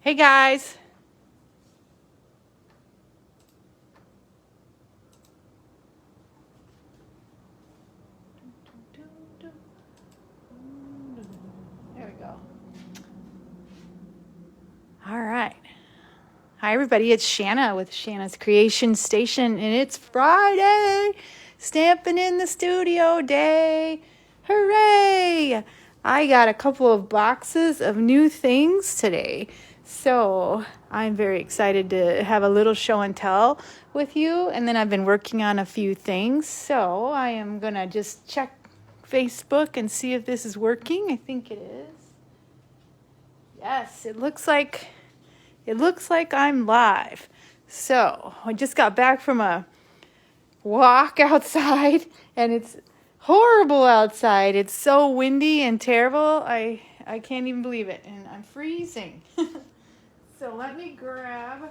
Hey guys. There we go. All right. Hi everybody, it's Shanna with Shanna's Creation Station, and it's Friday. Stamping in the studio day. Hooray! I got a couple of boxes of new things today. So I'm very excited to have a little show and tell with you. And then I've been working on a few things. So I am going to just check Facebook and see if this is working. I think it is. Yes, it looks like I'm live. So I just got back from a walk outside and it's horrible outside. It's so windy and terrible. I can't even believe it, and I'm freezing. So let me grab a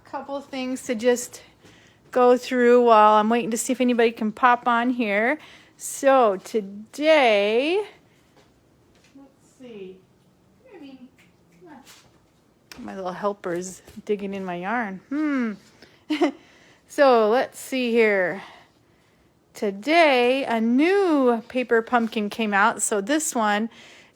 couple things to just go through while I'm waiting to see if anybody can pop on here. So today, let's see. My little helper's digging in my yarn. So let's see here. Today, a new paper pumpkin came out. So this one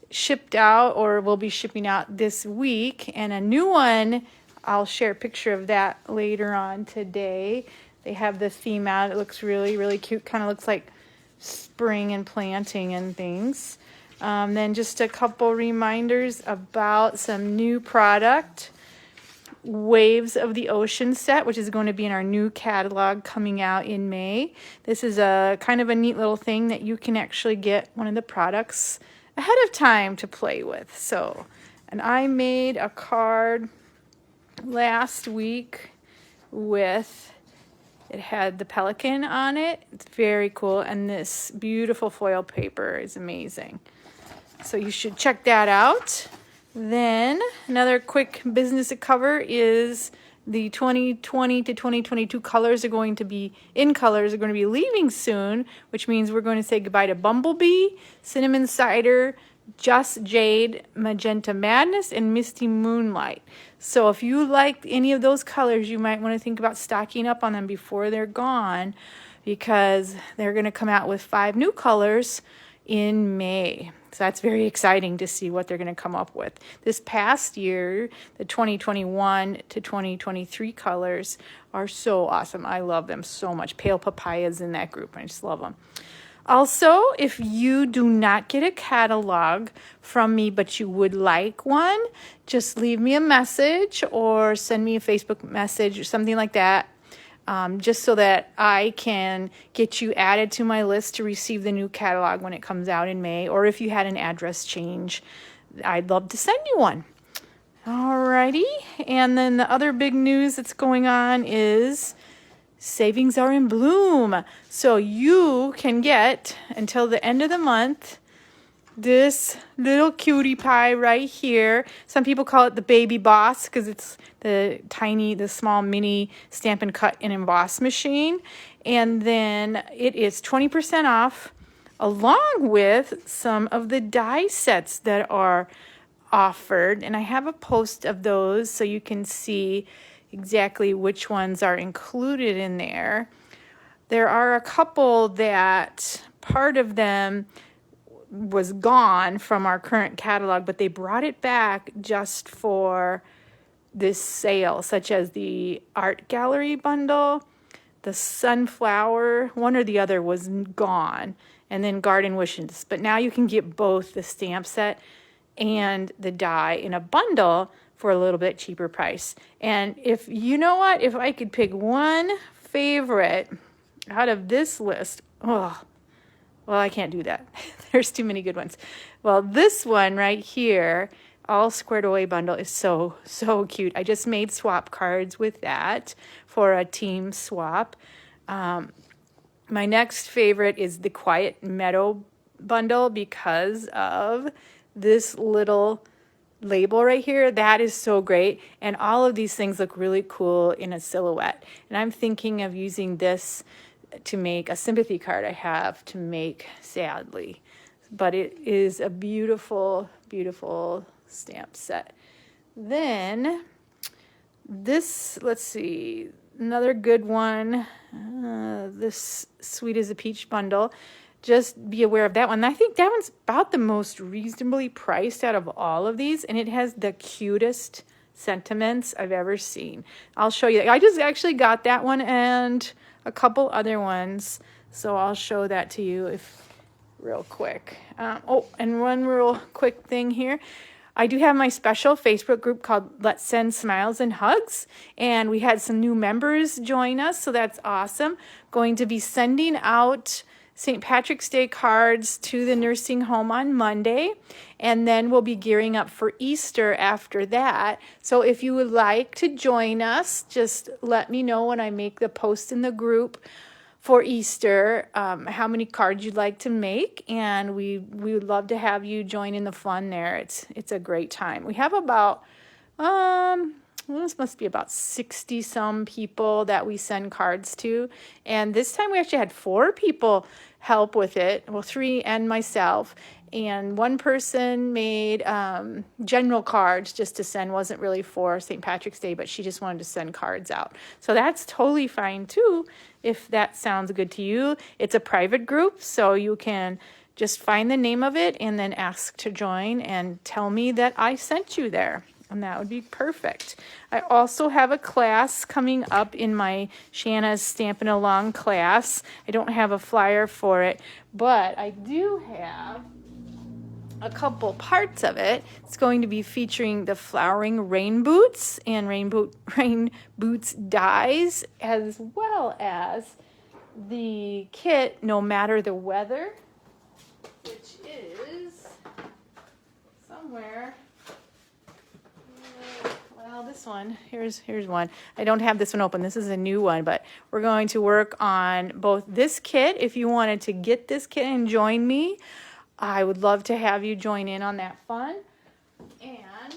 shipped out, or will be shipping out this week. And a new one, I'll share a picture of that later on today. They have the theme out. It looks really, really cute. Kind of looks like spring and planting and things. Then just a couple reminders about some new product. Waves of the Ocean set, which is going to be in our new catalog coming out in May. This is a kind of a neat little thing that you can actually get one of the products ahead of time to play with. So, and I made a card last week with, it had the pelican on it. It's very cool, and this beautiful foil paper is amazing. So you should check that out. Then another quick business to cover is the 2020 to 2022 colors are going to be leaving soon, which means we're going to say goodbye to Bumblebee, Cinnamon Cider, Just Jade, Magenta Madness, and Misty Moonlight. So if you like any of those colors, you might want to think about stocking up on them before they're gone, because they're going to come out with 5 new colors in May. So that's very exciting to see what they're going to come up with. This past year, the 2021 to 2023 colors are so awesome. I love them so much. Pale Papaya's in that group. I just love them. Also, if you do not get a catalog from me, but you would like one, just leave me a message or send me a Facebook message or something like that. Just so that I can get you added to my list to receive the new catalog when it comes out in May. Or if you had an address change, I'd love to send you one. Alrighty. And then the other big news that's going on is savings are in bloom. So you can get, until the end of the month, this little cutie pie right here. Some people call it the baby boss because it's the small mini Stampin' Cut and Emboss machine. And then it is 20% off, along with some of the die sets that are offered. And I have a post of those so you can see exactly which ones are included in there. There are a couple that part of them was gone from our current catalog, but they brought it back just for this sale, such as the art gallery bundle, the sunflower, one or the other was gone, and then garden wishes. But now you can get both the stamp set and the die in a bundle for a little bit cheaper price. And if you know what, if I could pick one favorite out of this list, well, I can't do that. There's too many good ones. Well, this one right here, all squared away bundle, is so, so cute. I just made swap cards with that for a team swap. My next favorite is the Quiet Meadow bundle because of this little label right here. That is so great. And all of these things look really cool in a silhouette. And I'm thinking of using this to make a sympathy card I have to make sadly. But it is a beautiful, beautiful stamp set. Then this, let's see, another good one. This Sweet as a Peach bundle. Just be aware of that one. I think that one's about the most reasonably priced out of all of these, and it has the cutest sentiments I've ever seen. I'll show you. I just actually got that one and a couple other ones, so I'll show that to you real quick. Oh, and one real quick thing here. I do have my special Facebook group called Let's Send Smiles and Hugs, and we had some new members join us, so that's awesome. Going to be sending out St. Patrick's Day cards to the nursing home on Monday, and then we'll be gearing up for Easter after that. So if you would like to join us, just let me know when I make the post in the group for Easter, how many cards you'd like to make, and we would love to have you join in the fun there. It's a great time. We have about this must be about 60 some people that we send cards to, and this time we actually had 4 people help with it. Well, 3 and myself, and one person made general cards just to send. Wasn't really for St. Patrick's Day, but she just wanted to send cards out, so that's totally fine too if that sounds good to you. It's a private group, so you can just find the name of it and then ask to join and tell me that I sent you there. And that would be perfect. I also have a class coming up in my Shanna's Stampin' Along class. I don't have a flyer for it, but I do have a couple parts of it. It's going to be featuring the flowering rain boots and rain boots dies, as well as the kit No Matter the Weather, which is somewhere. Well, this one, here's one. I don't have this one open. This is a new one, but we're going to work on both this kit. If you wanted to get this kit and join me, I would love to have you join in on that fun. And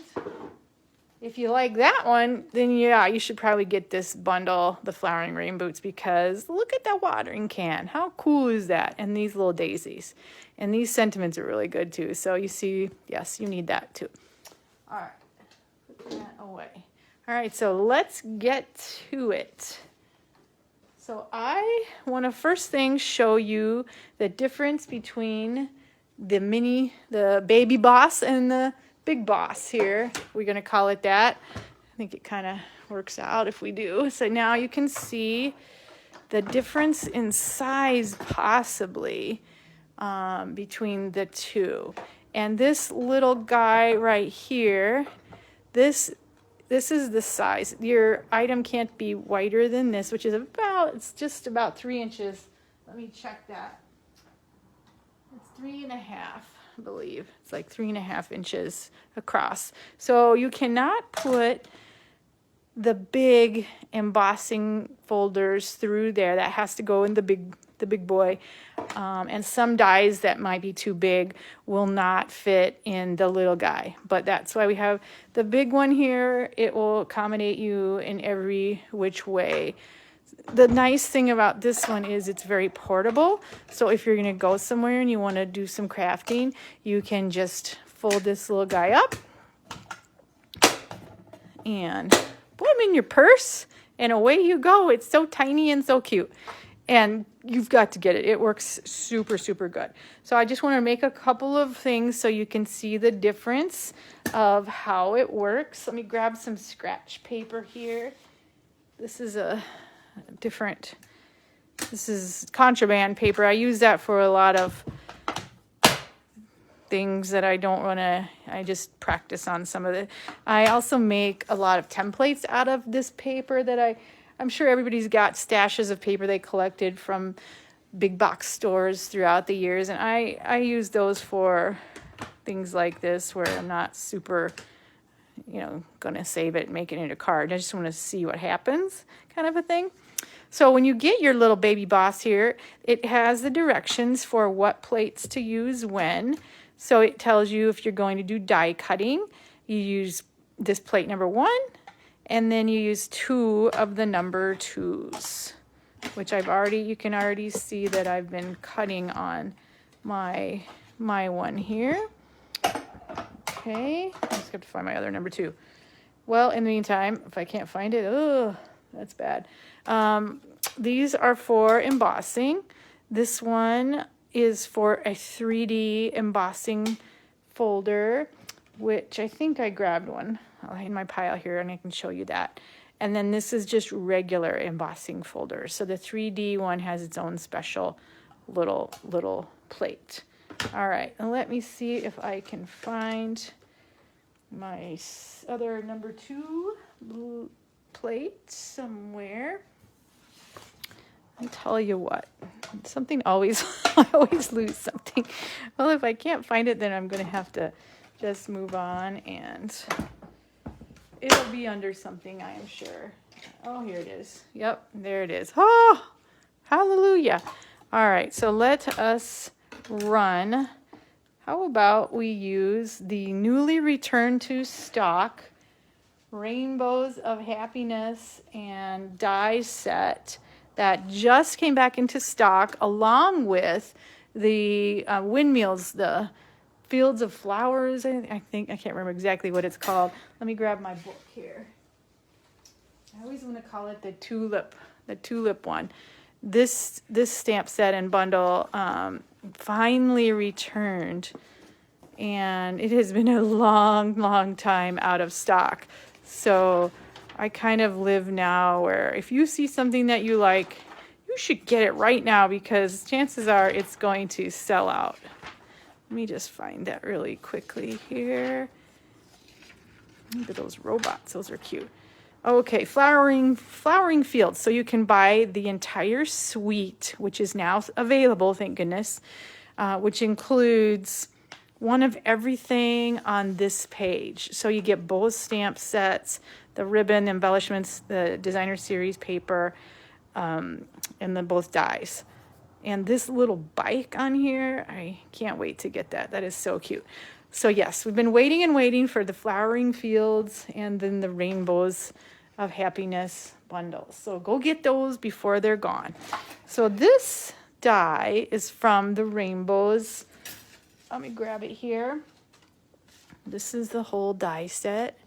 if you like that one, then yeah, you should probably get this bundle, the flowering rain boots, because look at that watering can. How cool is that? And these little daisies. And these sentiments are really good too. So you see, yes, you need that too. All right. That away. All right, so let's get to it. So I want to first thing show you the difference between the baby boss and the big boss here. We're going to call it that. I think it kind of works out if we do. So now you can see the difference in size possibly between the two. And this little guy right here, this is the size. Your item can't be wider than this, which is it's just about 3 inches. Let me check that. It's 3.5, I believe. It's like 3.5 inches across. So you cannot put the big embossing folders through there. That has to go in the big boy. And some dies that might be too big will not fit in the little guy. But that's why we have the big one here. It will accommodate you in every which way. The nice thing about this one is it's very portable. So if you're going to go somewhere and you want to do some crafting, you can just fold this little guy up and put him in your purse, and away you go. It's so tiny and so cute. And you've got to get it. It works super, super good. So I just want to make a couple of things so you can see the difference of how it works. Let me grab some scratch paper here. This is this is contraband paper. I use that for a lot of things that I don't want to, I just practice on some of it. I also make a lot of templates out of this paper that I'm sure everybody's got stashes of paper they collected from big box stores throughout the years. And I use those for things like this where I'm not super, going to save it and make it into a card. I just want to see what happens, kind of a thing. So when you get your little baby boss here, it has the directions for what plates to use when. So it tells you if you're going to do die cutting, you use this plate number 1, and then you use 2 of the number 2s, which you can already see that I've been cutting on my one here. Okay, I just have to find my other number 2. Well, in the meantime, if I can't find it, oh, that's bad. These are for embossing. This one is for a 3D embossing folder, which I think I grabbed one in my pile here, and I can show you that. And then this is just regular embossing folder. So the 3D one has its own special little plate. All right, and let me see if I can find my other number 2 plate somewhere. I tell you what, something always, I always lose something. Well, if I can't find it, then I'm going to have to just move on, and it'll be under something, I am sure. Oh, here it is. Yep, there it is. Oh, hallelujah. All right, so let us run. How about we use the newly returned to stock Rainbows of Happiness and die set that just came back into stock, along with the windmills, the Fields of Flowers. I think, I can't remember exactly what it's called. Let me grab my book here. I always want to call it the tulip one. This stamp set and bundle finally returned, and it has been a long time out of stock. So I kind of live now where if you see something that you like, you should get it right now, because chances are it's going to sell out. Let me just find that really quickly here. Look at those robots, those are cute. Okay, flowering fields. So you can buy the entire suite, which is now available, thank goodness, which includes one of everything on this page. So you get both stamp sets, the ribbon, the embellishments, the designer series paper, and then both dies. And this little bike on here, I can't wait to get that. That is so cute. So yes, we've been waiting and waiting for the flowering fields and then the Rainbows of Happiness bundles. So go get those before they're gone. So this die is from the Rainbows. Let me grab it here. This is the whole die set.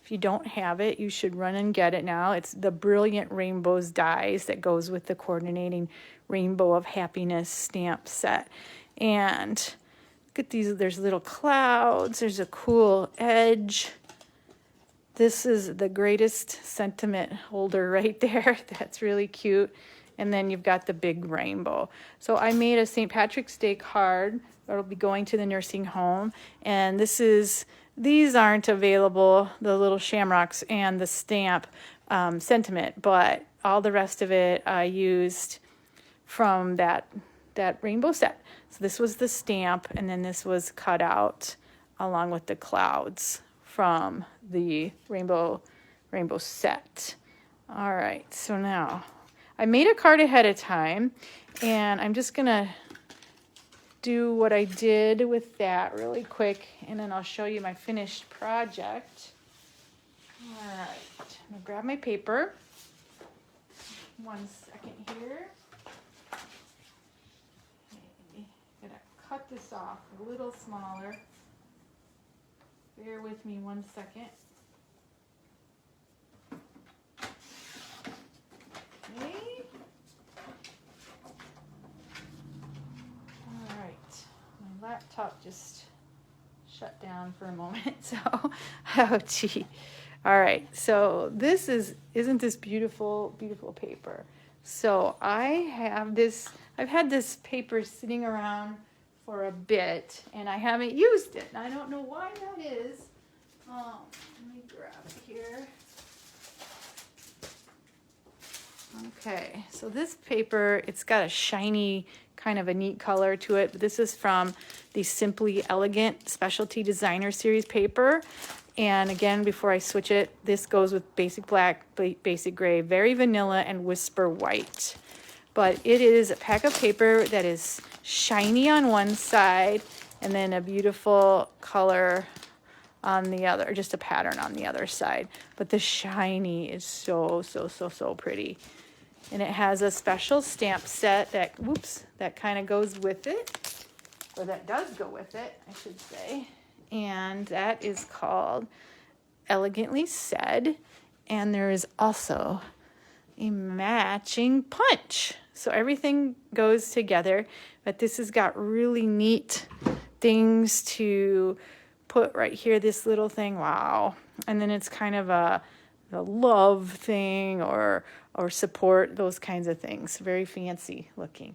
If you don't have it, you should run and get it now. It's the Brilliant Rainbows dies that goes with the coordinating Rainbow of Happiness stamp set. And look at these, there's little clouds, there's a cool edge. This is the greatest sentiment holder right there. That's really cute. And then you've got the big rainbow. So I made a St. Patrick's Day card that'll be going to the nursing home. And these aren't available, the little shamrocks and the stamp sentiment, but all the rest of it I used from that rainbow set. So this was the stamp, and then this was cut out along with the clouds from the rainbow set. All right, so now I made a card ahead of time, and I'm just gonna do what I did with that really quick, and then I'll show you my finished project. All right, I'm gonna grab my paper. 1 second here. Okay, I'm gonna cut this off a little smaller. Bear with me 1 second. Okay. All right, my laptop just shut down for a moment, so, oh gee. All right, so isn't this beautiful, beautiful paper? So I've had this paper sitting around for a bit, and I haven't used it. I don't know why that is. Let me grab it here. Okay, so this paper, it's got a shiny, kind of a neat color to it. But this is from the Simply Elegant Specialty Designer Series paper. And again, before I switch it, this goes with Basic Black, Basic Gray, Very Vanilla, and Whisper White. But it is a pack of paper that is shiny on one side and then a beautiful color on the other, just a pattern on the other side. But the shiny is so pretty. And it has a special stamp set that kind of goes with it, or that does go with it, I should say. And that is called Elegantly Said. And there is also a matching punch. So everything goes together, but this has got really neat things to put right here, this little thing, wow. And then it's kind of a love thing or support, those kinds of things, very fancy looking.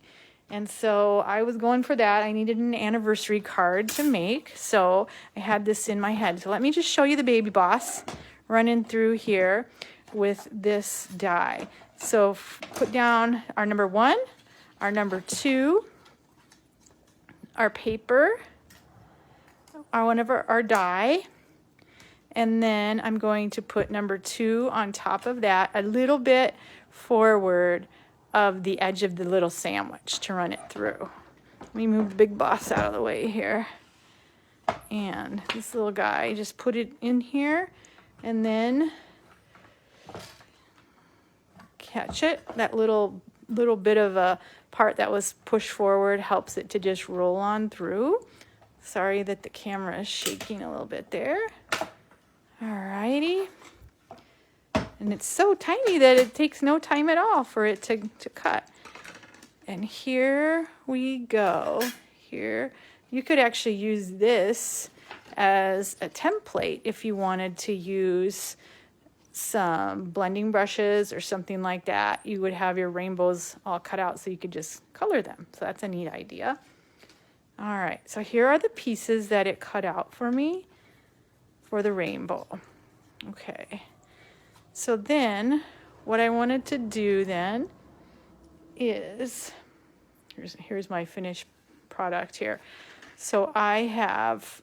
And so I was going for that. I needed an anniversary card to make, so I had this in my head. So let me just show you the Baby Boss running through here with this die. So put down our number 1, our number 2, our paper, our die, and then I'm going to put number 2 on top of that, a little bit forward of the edge of the little sandwich to run it through. Let me move the Big Boss out of the way here. And this little guy, just put it in here and then catch it. That little bit of a part that was pushed forward helps it to just roll on through. Sorry that the camera is shaking a little bit there. Alrighty. And it's so tiny that it takes no time at all for it to cut. And here we go. Here, you could actually use this as a template if you wanted to use some blending brushes or something like that. You would have your rainbows all cut out so you could just color them. So that's a neat idea. All right, so here are the pieces that it cut out for me for the rainbow. Okay, so then what I wanted to do then is, here's my finished product here. So I have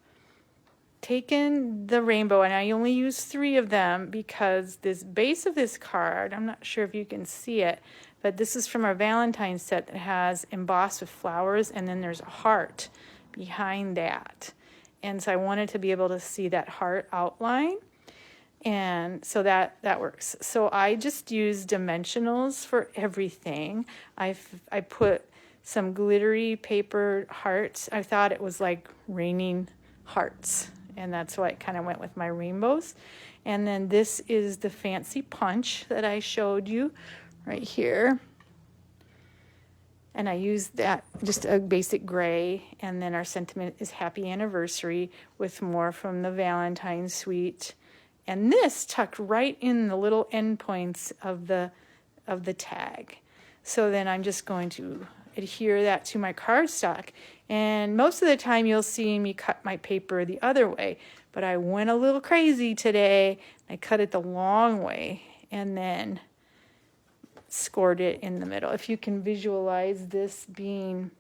taken the rainbow, and I only used 3 of them because this base of this card, I'm not sure if you can see it, but this is from our Valentine's set that has embossed with flowers, and then there's a heart behind that. And so I wanted to be able to see that heart outline, and so that works. So I just used dimensionals for everything. I put some glittery paper hearts. I thought it was like raining hearts, and that's why it kind of went with my rainbows. And then this is the fancy punch that I showed you right here. And I used that, just a basic gray, and then our sentiment is Happy Anniversary with more from the Valentine's Suite. And this tucked right in the little end points of the tag. So then I'm just going to adhere that to my cardstock. And most of the time you'll see me cut my paper the other way, but I went a little crazy today. I cut it the long way and then scored it in the middle. If you can visualize this being,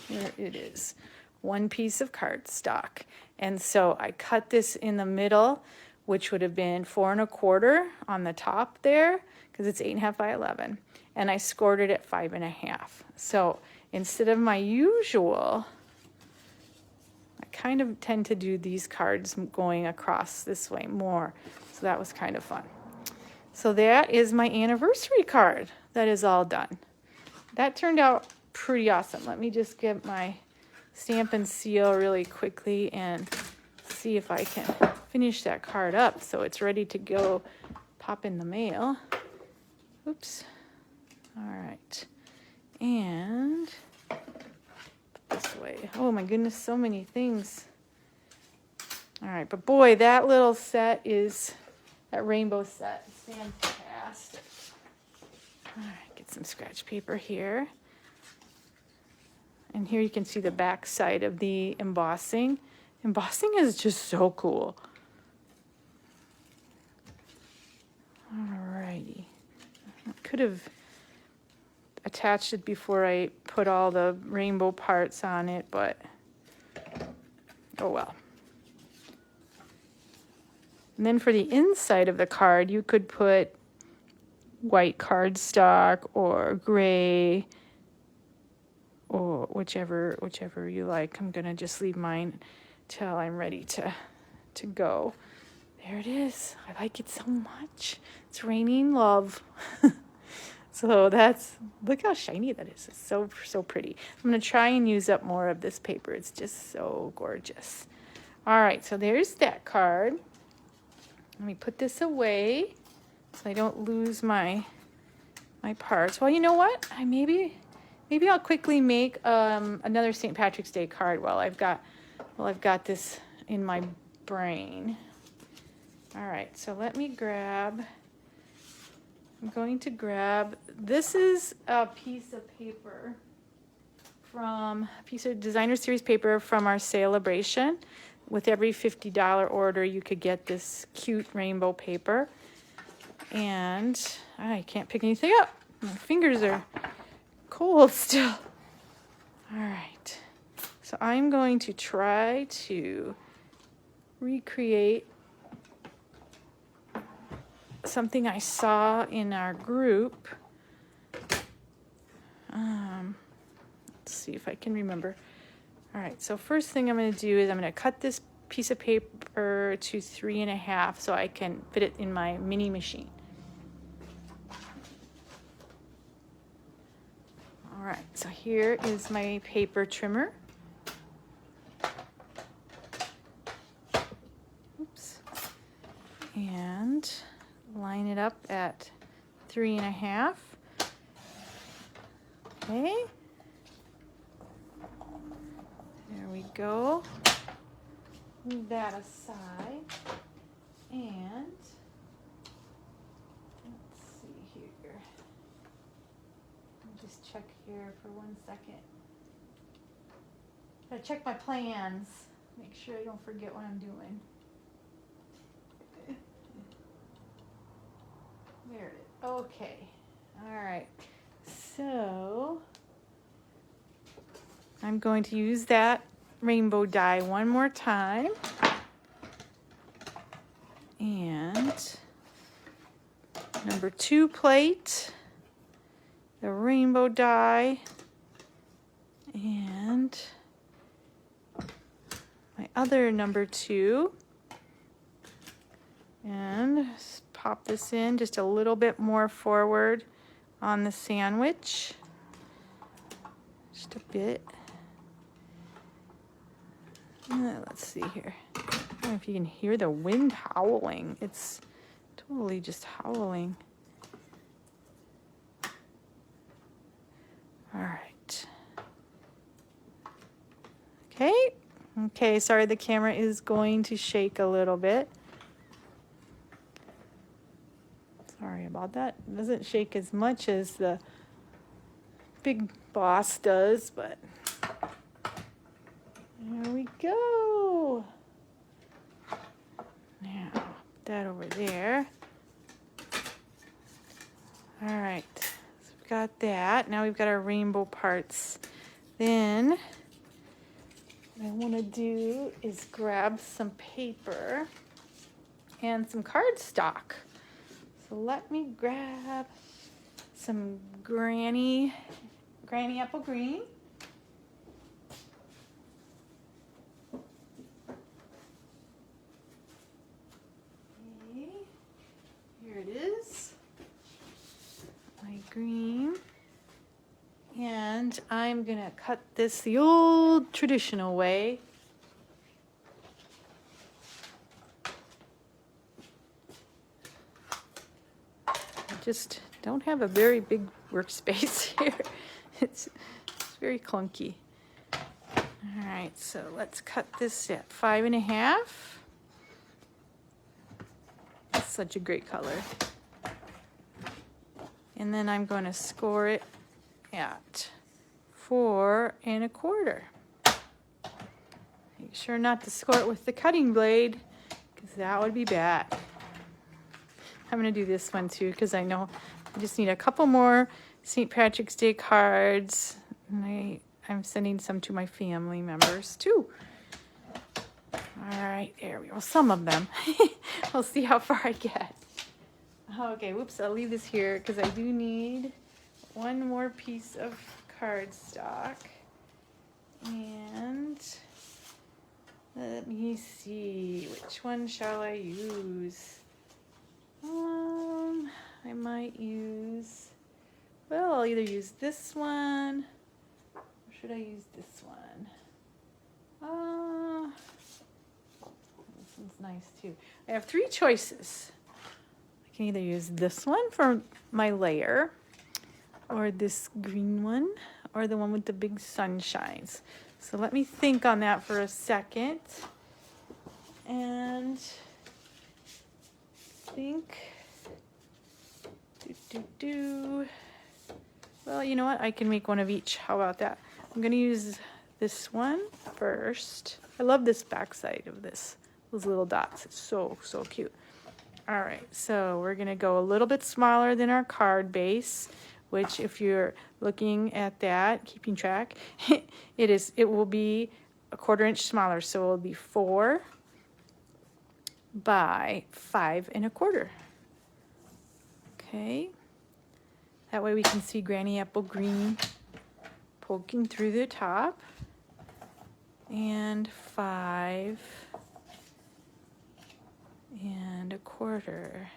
here it is, one piece of cardstock. And so I cut this in the middle, which would have been 4 1/4 on the top there, because it's 8 1/2 by 11. And I scored it at 5 1/2. So instead of my usual, I kind of tend to do these cards going across this way more. So that was kind of fun. So that is my anniversary card. That is all done. That turned out pretty awesome. Let me just get my stamp and seal really quickly and see if I can finish that card up so it's ready to go pop in the mail. Oops. All right. And this way. Oh my goodness, so many things. All right, but boy, that little set is, that rainbow set is fantastic. All right, get some scratch paper here. And here you can see the back side of the embossing. Embossing is just so cool. Alrighty. I could have attached it before I put all the rainbow parts on it, but oh well. And then for the inside of the card, you could put white cardstock or gray or whichever you like. I'm gonna just leave mine till I'm ready to go. There it is. I like it so much. It's raining love. So that's, look how shiny that is. It's so pretty. I'm gonna try and use up more of this paper. It's just so gorgeous. All right, so there's that card. Let me put this away so I don't lose my parts. Well, you know what? Maybe I'll quickly make another St. Patrick's Day card while I've got this in my brain. All right, so let me grab. I'm going to grab. This is a piece of paper designer series paper from our celebration. With every $50 order, you could get this cute rainbow paper. And I can't pick anything up. My fingers are cold still. All right. So I'm going to try to recreate something I saw in our group. Let's see if I can remember. All right, so first thing I'm going to do is I'm going to cut this piece of paper to 3.5 so I can fit it in my mini machine. All right, so here is my paper trimmer. Oops. And line it up at 3.5. Okay. There we go. Move that aside. And let's see here. Let me just check here for 1 second. Gotta check my plans. Make sure I don't forget what I'm doing. There it is. Okay. All right. So I'm going to use that rainbow die one more time. And number 2 plate, the rainbow die, and my other number 2. And pop this in just a little bit more forward on the sandwich. Just a bit. Let's see here. I don't know if you can hear the wind howling. It's totally just howling. All right. Okay, sorry, the camera is going to shake a little bit. Sorry about that. It doesn't shake as much as the big boss does, but there we go. Now, put that over there. All right, so we've got that. Now we've got our rainbow parts. Then what I want to do is grab some paper and some cardstock. So let me grab some Granny Apple Green. Okay, here it is, my green. And I'm gonna cut this the old traditional way. I just don't have a very big workspace here. It's very clunky. All right, so let's cut this at 5.5. It's such a great color. And then I'm going to score it at 4.25. Make sure not to score it with the cutting blade, because that would be bad. I'm going to do this one too, because I know I just need a couple more St. Patrick's Day cards. And I'm sending some to my family members too. All right, there we go. Some of them. We'll see how far I get. Okay, whoops, I'll leave this here because I do need one more piece of cardstock. And let me see, which one shall I use? I might use, well, I'll either use this one, or should I use this one? This one's nice too. I have 3 choices. I can either use this one for my layer, or this green one, or the one with the big sunshines. So let me think on that for a second. And think, well, you know what? I can make one of each. How about that? I'm gonna use this one first. I love this backside of this, those little dots. It's so cute. All right, so we're gonna go a little bit smaller than our card base, which if you're looking at that, keeping track, it will be a 1/4 inch smaller. So it will be 4 by 5 1/4. Okay, that way we can see Granny Apple Green poking through the top. And 5 1/4.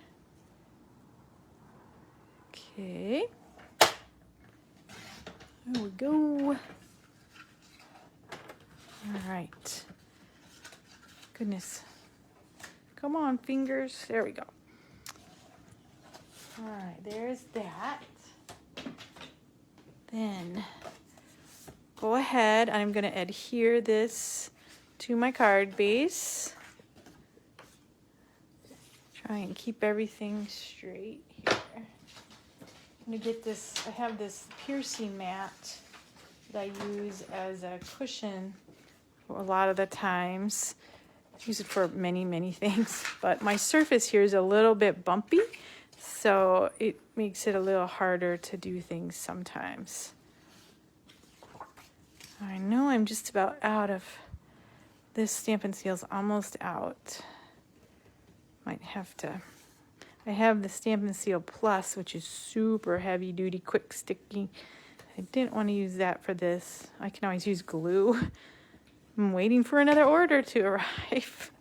Okay, there we go. All right. Goodness. Come on, fingers. There we go. All right, there's that. Then go ahead, I'm going to adhere this to my card base. Try and keep everything straight here. I'm going to get this, I have this piercing mat that I use as a cushion a lot of the times. I use it for many things, but my surface here is a little bit bumpy, so it makes it a little harder to do things sometimes. I know I'm just about out of this. Stampin' Seal's almost out. Might have to. I have the Stampin' Seal Plus, which is super heavy duty, quick sticky. I didn't want to use that for this. I can always use glue. I'm waiting for another order to arrive.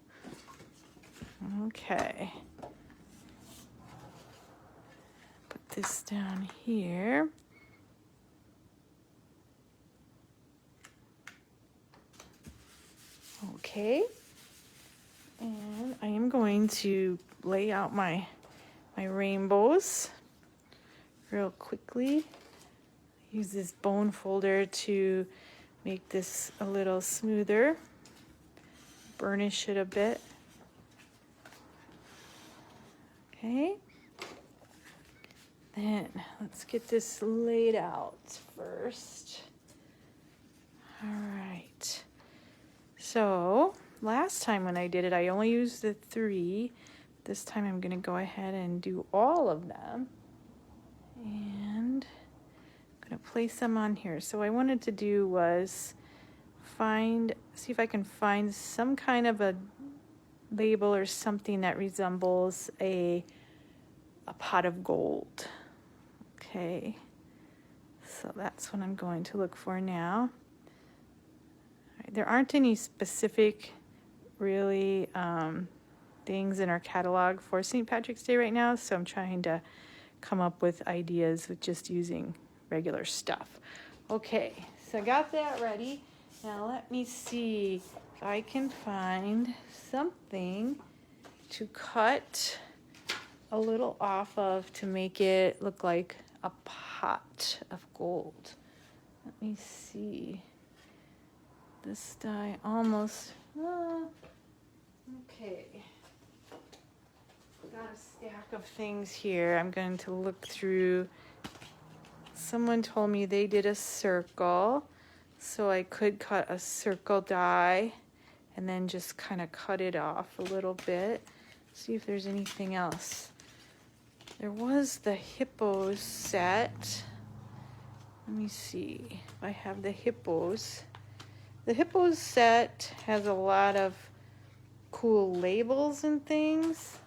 Okay. Put this down here. Okay, and I am going to lay out my rainbows real quickly. Use this bone folder to make this a little smoother, burnish it a bit. Okay, then let's get this laid out first. All right. So last time when I did it, I only used the 3. This time I'm going to go ahead and do all of them. And I'm going to place them on here. So what I wanted to do was see if I can find some kind of a label or something that resembles a pot of gold. Okay, so that's what I'm going to look for now. There aren't any specific, really, things in our catalog for St. Patrick's Day right now, so I'm trying to come up with ideas with just using regular stuff. Okay, so I got that ready. Now let me see if I can find something to cut a little off of to make it look like a pot of gold. Let me see. This die almost, okay. Got a stack of things here. I'm going to look through. Someone told me they did a circle, so I could cut a circle die and then just kind of cut it off a little bit. See if there's anything else. There was the hippos set. Let me see if I have the hippos. The hippos set has a lot of cool labels and things.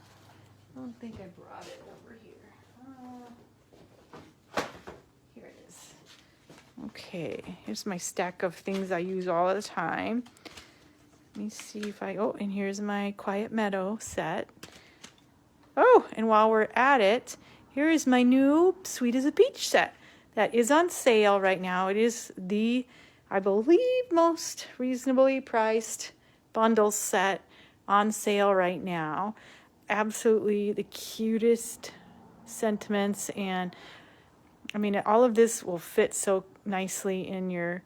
I don't think I brought it over here. Here it is. Okay, here's my stack of things I use all the time. Let me see if oh, and here's my Quiet Meadow set. Oh, and while we're at it, here is my new Sweet as a Peach set. That is on sale right now. It is the, I believe, most reasonably priced bundle set on sale right now. Absolutely the cutest sentiments, and I mean, all of this will fit so nicely in your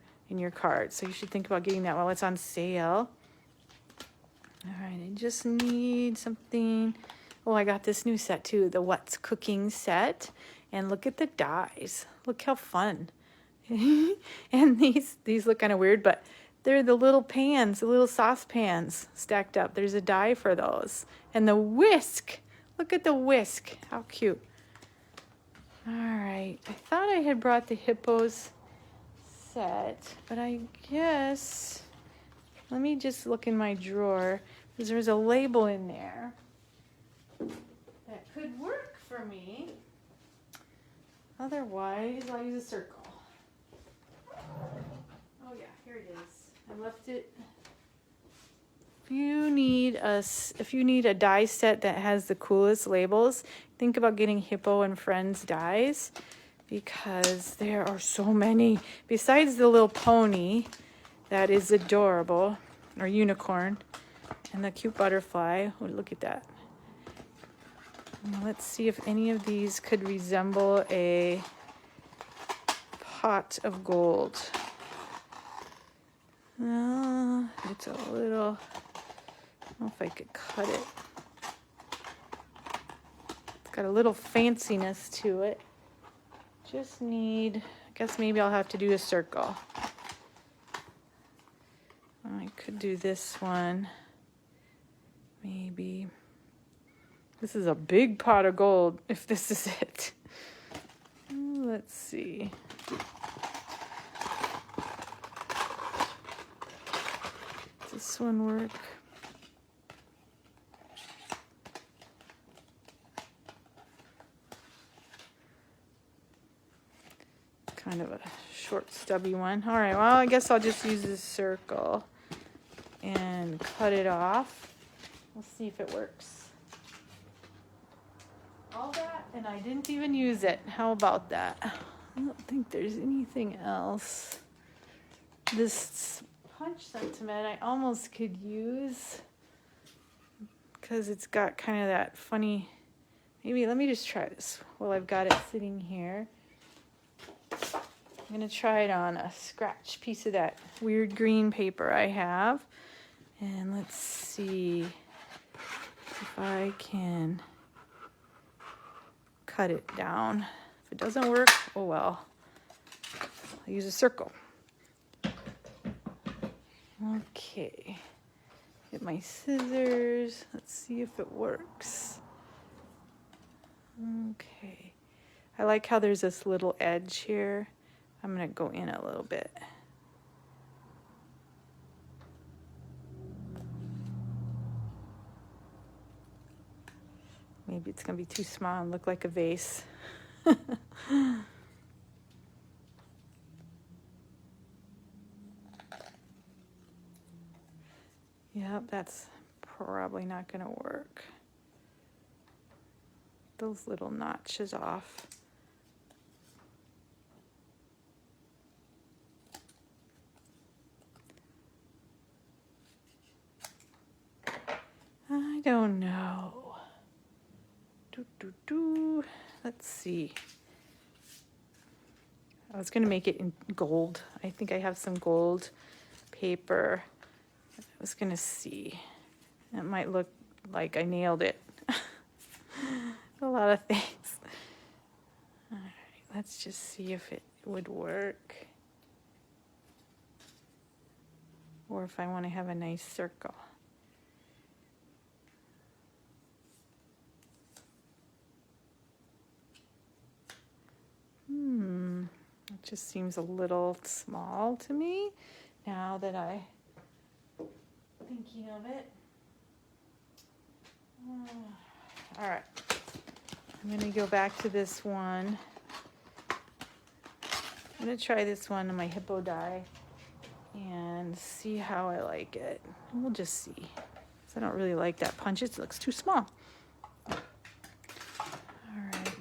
card. So you should think about getting that while it's on sale. All right, I just need something. Oh, I got this new set too, the What's Cooking set. And look at the dies. Look how fun. And these look kind of weird, but they're the little pans, the little saucepans stacked up. There's a die for those. And the whisk. Look at the whisk. How cute. All right. I thought I had brought the hippos set, but I guess, let me just look in my drawer, because there's a label in there that could work for me. Otherwise, I'll use a circle. Oh yeah, here it is. I left it. If you need a die set that has the coolest labels, think about getting Hippo and Friends dies, because there are so many. Besides the little pony that is adorable, or unicorn, and the cute butterfly. Oh, look at that. Now let's see if any of these could resemble a pot of gold. It's a little, I don't know if I could cut it. It's got a little fanciness to it. Just need, I guess maybe I'll have to do a circle. I could do this one. Maybe. This is a big pot of gold, if this is it. Let's see. Does this one work? Kind of a short, stubby one. All right, well, I guess I'll just use this circle and cut it off. We'll see if it works. All that, and I didn't even use it. How about that? I don't think there's anything else. This punch sentiment I almost could use, because it's got kind of that funny, maybe let me just try this while I've got it sitting here. I'm going to try it on a scratch piece of that weird green paper I have. And let's see if I can cut it down. If it doesn't work, oh well. I'll use a circle. Okay. Get my scissors. Let's see if it works. Okay. I like how there's this little edge here. I'm going to go in a little bit. Maybe it's going to be too small and look like a vase. Yep, that's probably not going to work. Those little notches off. I don't know. Let's see. I was going to make it in gold. I think I have some gold paper. I was going to see. It might look like I nailed it. A lot of things. All right, let's just see if it would work. Or if I want to have a nice circle. It just seems a little small to me now that I'm thinking of it. All right, I'm going to go back to this one. I'm going to try this one on my hippo die and see how I like it. And we'll just see. 'Cause I don't really like that punch. It looks too small.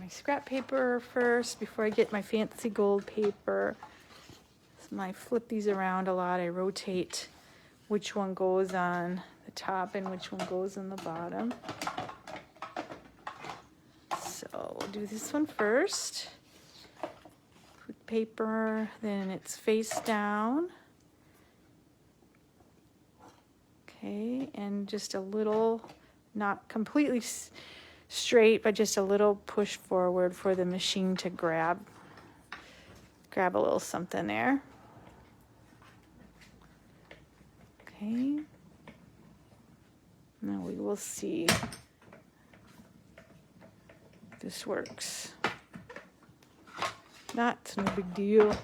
Scrap paper first before I get my fancy gold paper. So I flip these around a lot. I rotate which one goes on the top and which one goes in the bottom. So we'll do this one first. Put paper, then it's face down. Okay, and just a little, not completely straight, but just a little push forward for the machine to grab a little something there. Okay. Now we will see if this works. Not no big deal.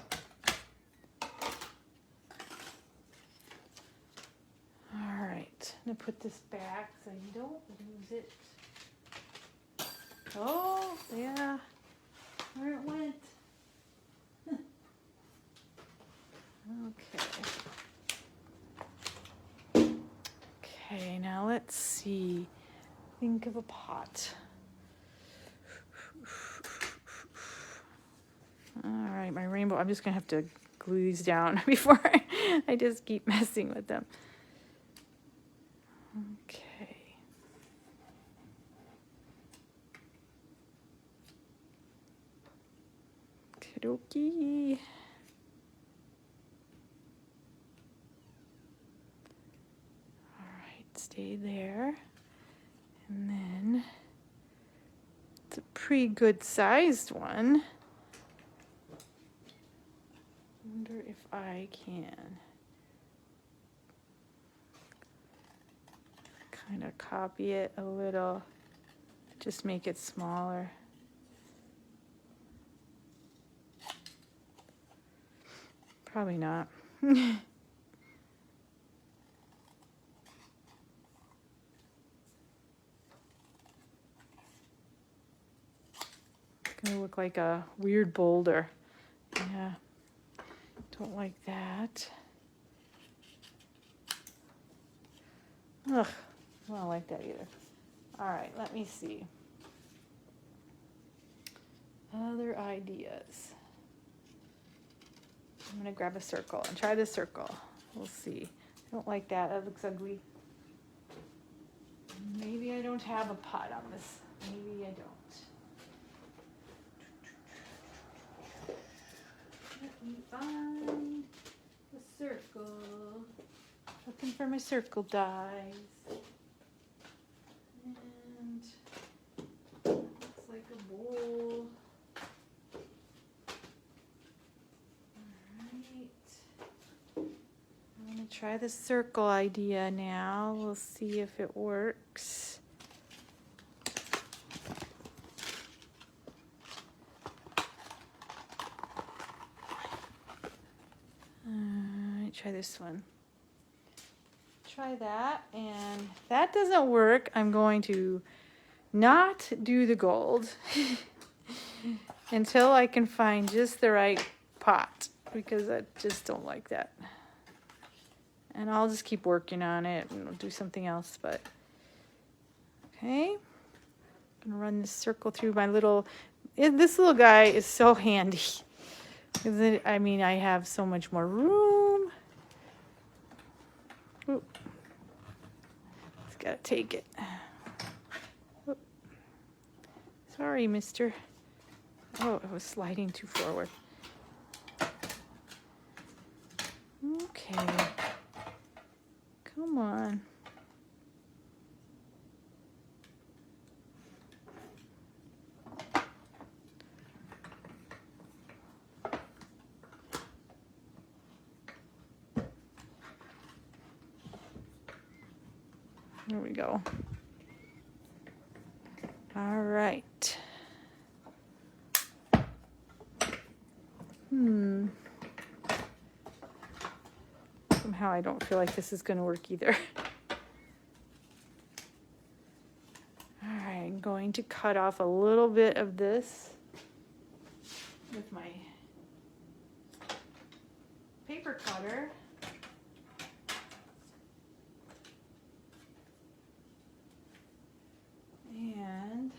All right, I'm gonna put this back so you don't lose it. Oh, yeah, where it went. Okay. Okay, now let's see. Think of a pot. All right, my rainbow. I'm just gonna have to glue these down before I just keep messing with them. Okay. Okie. Stay there, and then it's a pretty good sized one. Wonder if I can kind of copy it a little, just make it smaller. Probably not. Gonna look like a weird boulder. Yeah, don't like that. Ugh, I don't like that either. All right, let me see. Other ideas. I'm gonna grab a circle and try the circle. We'll see. I don't like that, that looks ugly. Maybe I don't have a pot on this. Maybe I don't. Let me find the circle. Looking for my circle dies. And looks like a bowl. Alright. I'm gonna try the circle idea now. We'll see if it works. Try this one. Try that, and if that doesn't work, I'm going to not do the gold until I can find just the right pot, because I just don't like that. And I'll just keep working on it and I'll do something else, but okay. I'm gonna run this circle through my little, this little guy is so handy. I mean, I have so much more room. Ooh. Just gotta take it. Ooh. Sorry, mister. Oh, I was sliding too forward. Okay. Come on. There we go. All right. Somehow I don't feel like this is going to work either. All right, I'm going to cut off a little bit of this with my paper cutter. And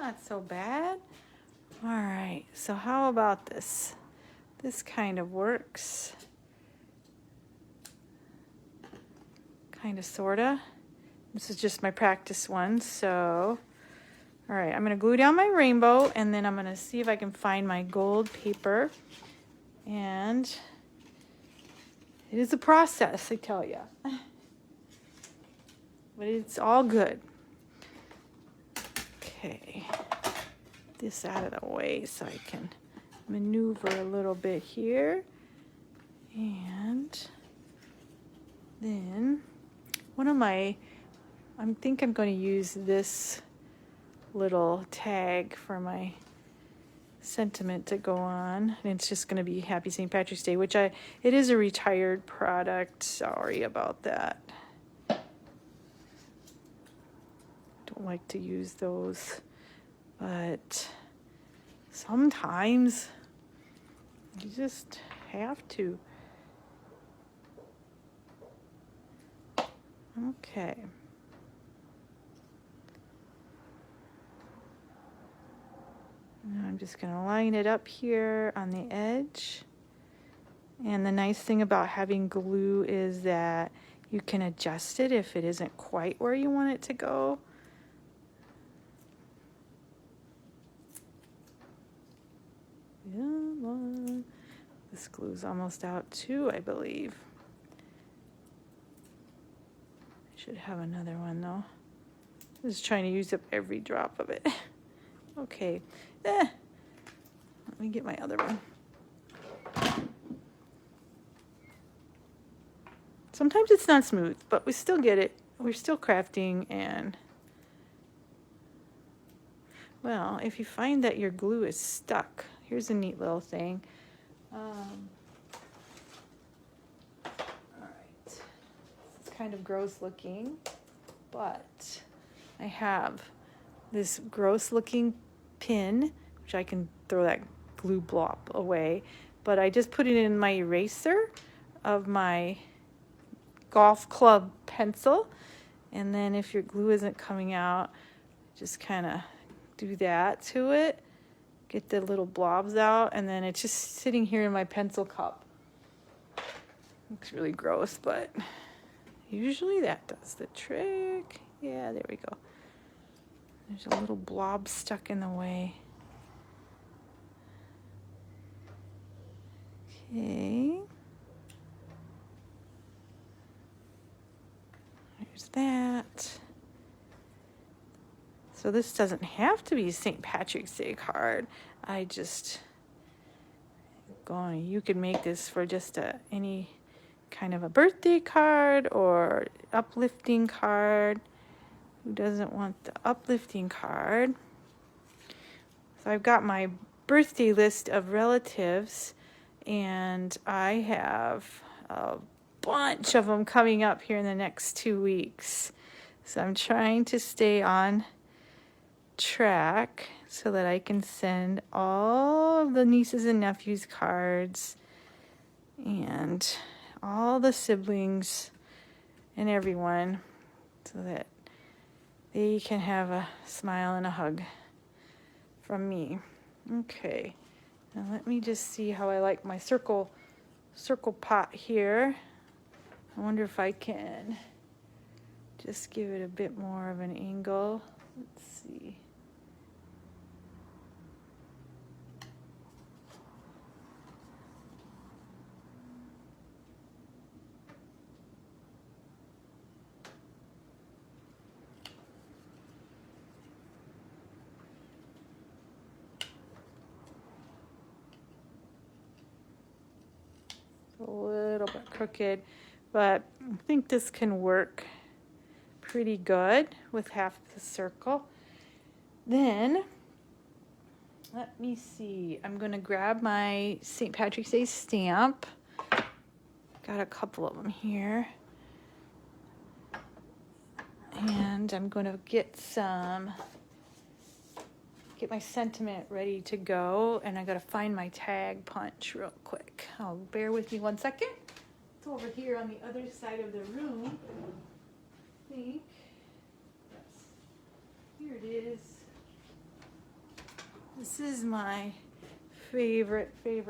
not so bad. All right, so how about this? This kind of works. Kind of, sorta. This is just my practice one, so. All right, I'm gonna glue down my rainbow and then I'm gonna see if I can find my gold paper. And it is a process, I tell you. But it's all good. Okay, this out of the way so I can maneuver a little bit here. And then I think I'm going to use this little tag for my sentiment to go on. And it's just going to be Happy St. Patrick's Day, which it is a retired product. Sorry about that. Don't like to use those, but sometimes you just have to. Okay. Now I'm just going to line it up here on the edge. And the nice thing about having glue is that you can adjust it if it isn't quite where you want it to go. Yeah, this glue's almost out too, I believe. I should have another one though. I'm just trying to use up every drop of it. Okay, let me get my other one. Sometimes it's not smooth, but we still get it. We're still crafting, and well, if you find that your glue is stuck, here's a neat little thing. All right, it's kind of gross looking, but I have this gross looking pin, which I can throw that glue blob away, but I just put it in my eraser of my golf club pencil, and then if your glue isn't coming out, just kind of do that to it, get the little blobs out, and then it's just sitting here in my pencil cup. Looks really gross, but usually that does the trick. Yeah, there we go. There's a little blob stuck in the way. Okay. There's that. So this doesn't have to be St. Patrick's Day card. I just you could make this for just any kind of a birthday card or uplifting card. Who doesn't want the uplifting card? So I've got my birthday list of relatives, and I have a bunch of them coming up here in the next 2 weeks. So I'm trying to stay on track so that I can send all of the nieces and nephews cards and all the siblings and everyone, so that they can have a smile and a hug from me. Okay, now let me just see how I like my circle pot here. I wonder if I can just give it a bit more of an angle. Let's see. A little bit crooked, but I think this can work pretty good with half the circle. Then let me see, I'm going to grab my St. Patrick's Day stamp. Got a couple of them here, and I'm going to get my sentiment ready to go, and I got to find my tag punch real quick. Bear with me 1 second. It's over here on the other side of the room. I think. Yes. Here it is. This is my favorite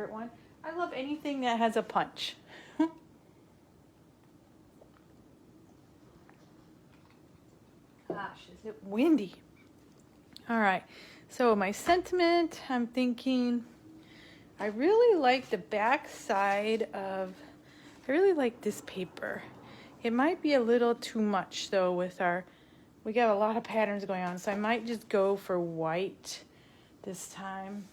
one. I love anything that has a punch. Gosh, is it windy? All right, so my sentiment, I'm thinking I really like the back side of, I really like this paper. It might be a little too much though with our, we got a lot of patterns going on, so I might just go for white this time.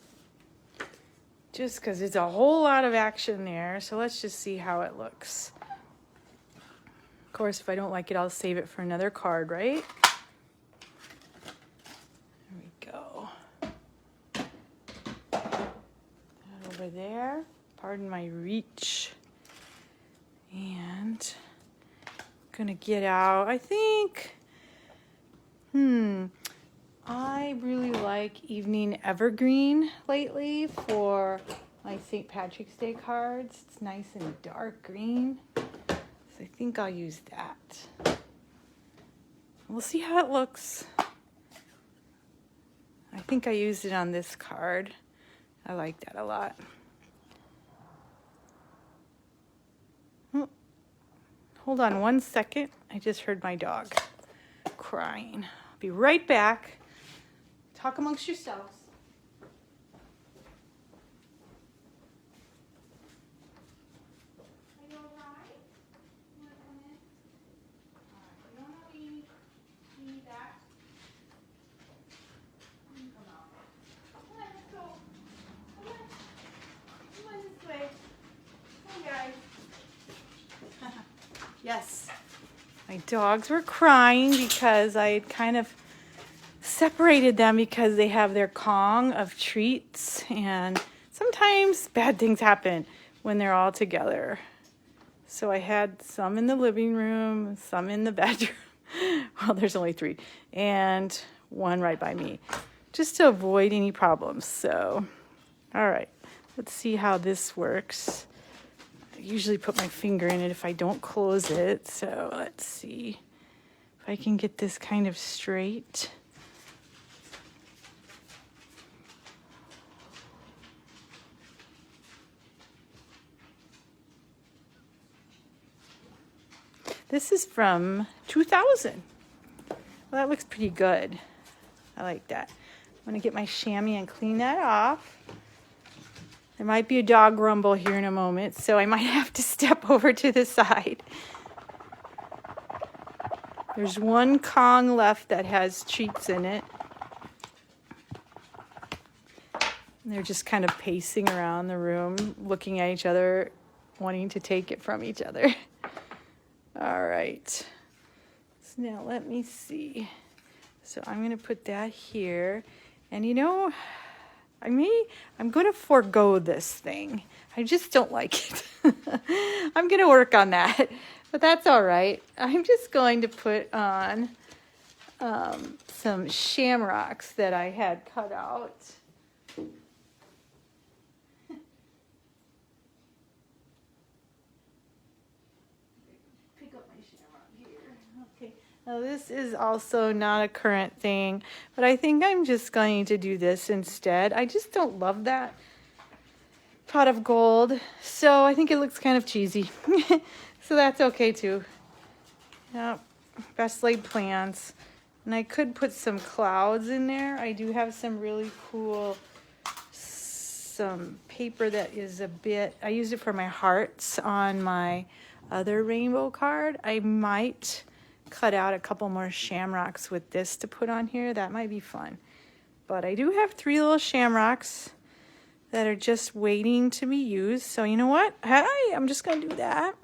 Just because it's a whole lot of action there, so let's just see how it looks. Of course, if I don't like it, I'll save it for another card, right? There we go. That over there. Pardon my reach. And I'm gonna get out, I think, I really like Evening Evergreen lately for my St. Patrick's Day cards. It's nice and dark green. So I think I'll use that. We'll see how it looks. I think I used it on this card. I like that a lot. Hold on one second. I just heard my dog crying. I'll be right back. Talk amongst yourselves. Are you all right? You want to come in? All right. You don't know we need that. Come on. Come on, let's go. Come on. Come on this way. Come on, guys. Yes. My dogs were crying because I had kind of separated them because they have their Kong of treats, and sometimes bad things happen when they're all together. So I had some in the living room, some in the bedroom. Well, there's only 3, and one right by me, just to avoid any problems. So, all right, let's see how this works. I usually put my finger in it if I don't close it. So let's see if I can get this kind of straight. This is from 2000. Well, that looks pretty good. I like that. I'm gonna get my chamois and clean that off. There might be a dog rumble here in a moment, so I might have to step over to the side. There's one Kong left that has treats in it. And they're just kind of pacing around the room, looking at each other, wanting to take it from each other. All right, so now let me see. So I'm gonna put that here, and you know, I'm gonna forego this thing. I just don't like it. I'm gonna work on that, but that's all right. I'm just going to put on some shamrocks that I had cut out. Now this is also not a current thing, but I think I'm just going to do this instead. I just don't love that pot of gold, so I think it looks kind of cheesy. So that's okay too. Yep, best laid plans. And I could put some clouds in there. I do have some really cool, some paper that is a bit, I used it for my hearts on my other rainbow card. I might cut out a couple more shamrocks with this to put on here. That might be fun. But I do have 3 little shamrocks that are just waiting to be used. So you know what? Hey, I'm just going to do that.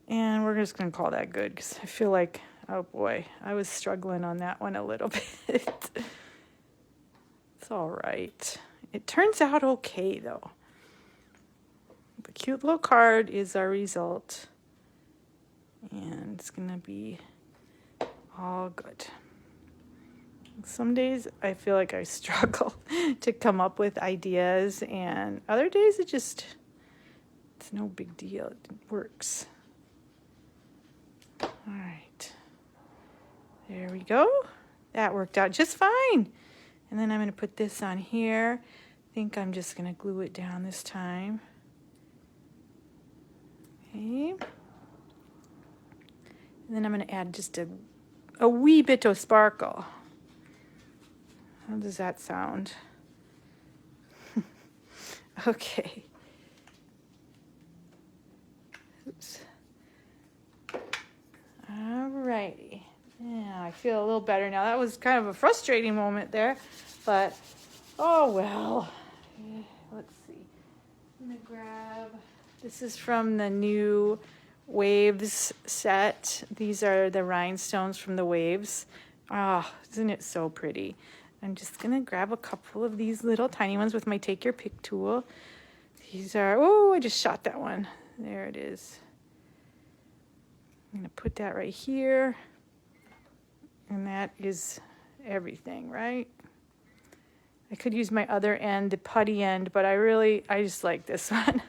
And we're just going to call that good because I feel like, oh boy, I was struggling on that one a little bit. It's all right. It turns out okay though. The cute little card is our result. And it's gonna be all good. Some days I feel like I struggle to come up with ideas, and other days it's no big deal. It works. All right. There we go. That worked out just fine. And then I'm going to put this on here. I think I'm just going to glue it down this time. Okay. And then I'm going to add just a wee bit of sparkle. How does that sound? Okay. Oops. Alrighty. Yeah, I feel a little better now. That was kind of a frustrating moment there, but oh well. Yeah, let's see. I'm gonna grab. This is from the new Waves set. These are the rhinestones from the Waves. Ah, oh, isn't it so pretty? I'm just gonna grab a couple of these little tiny ones with my Take Your Pick tool. These are, oh, I just shot that one. There it is. I'm gonna put that right here. And that is everything, right? I could use my other end, the putty end, but I just like this one.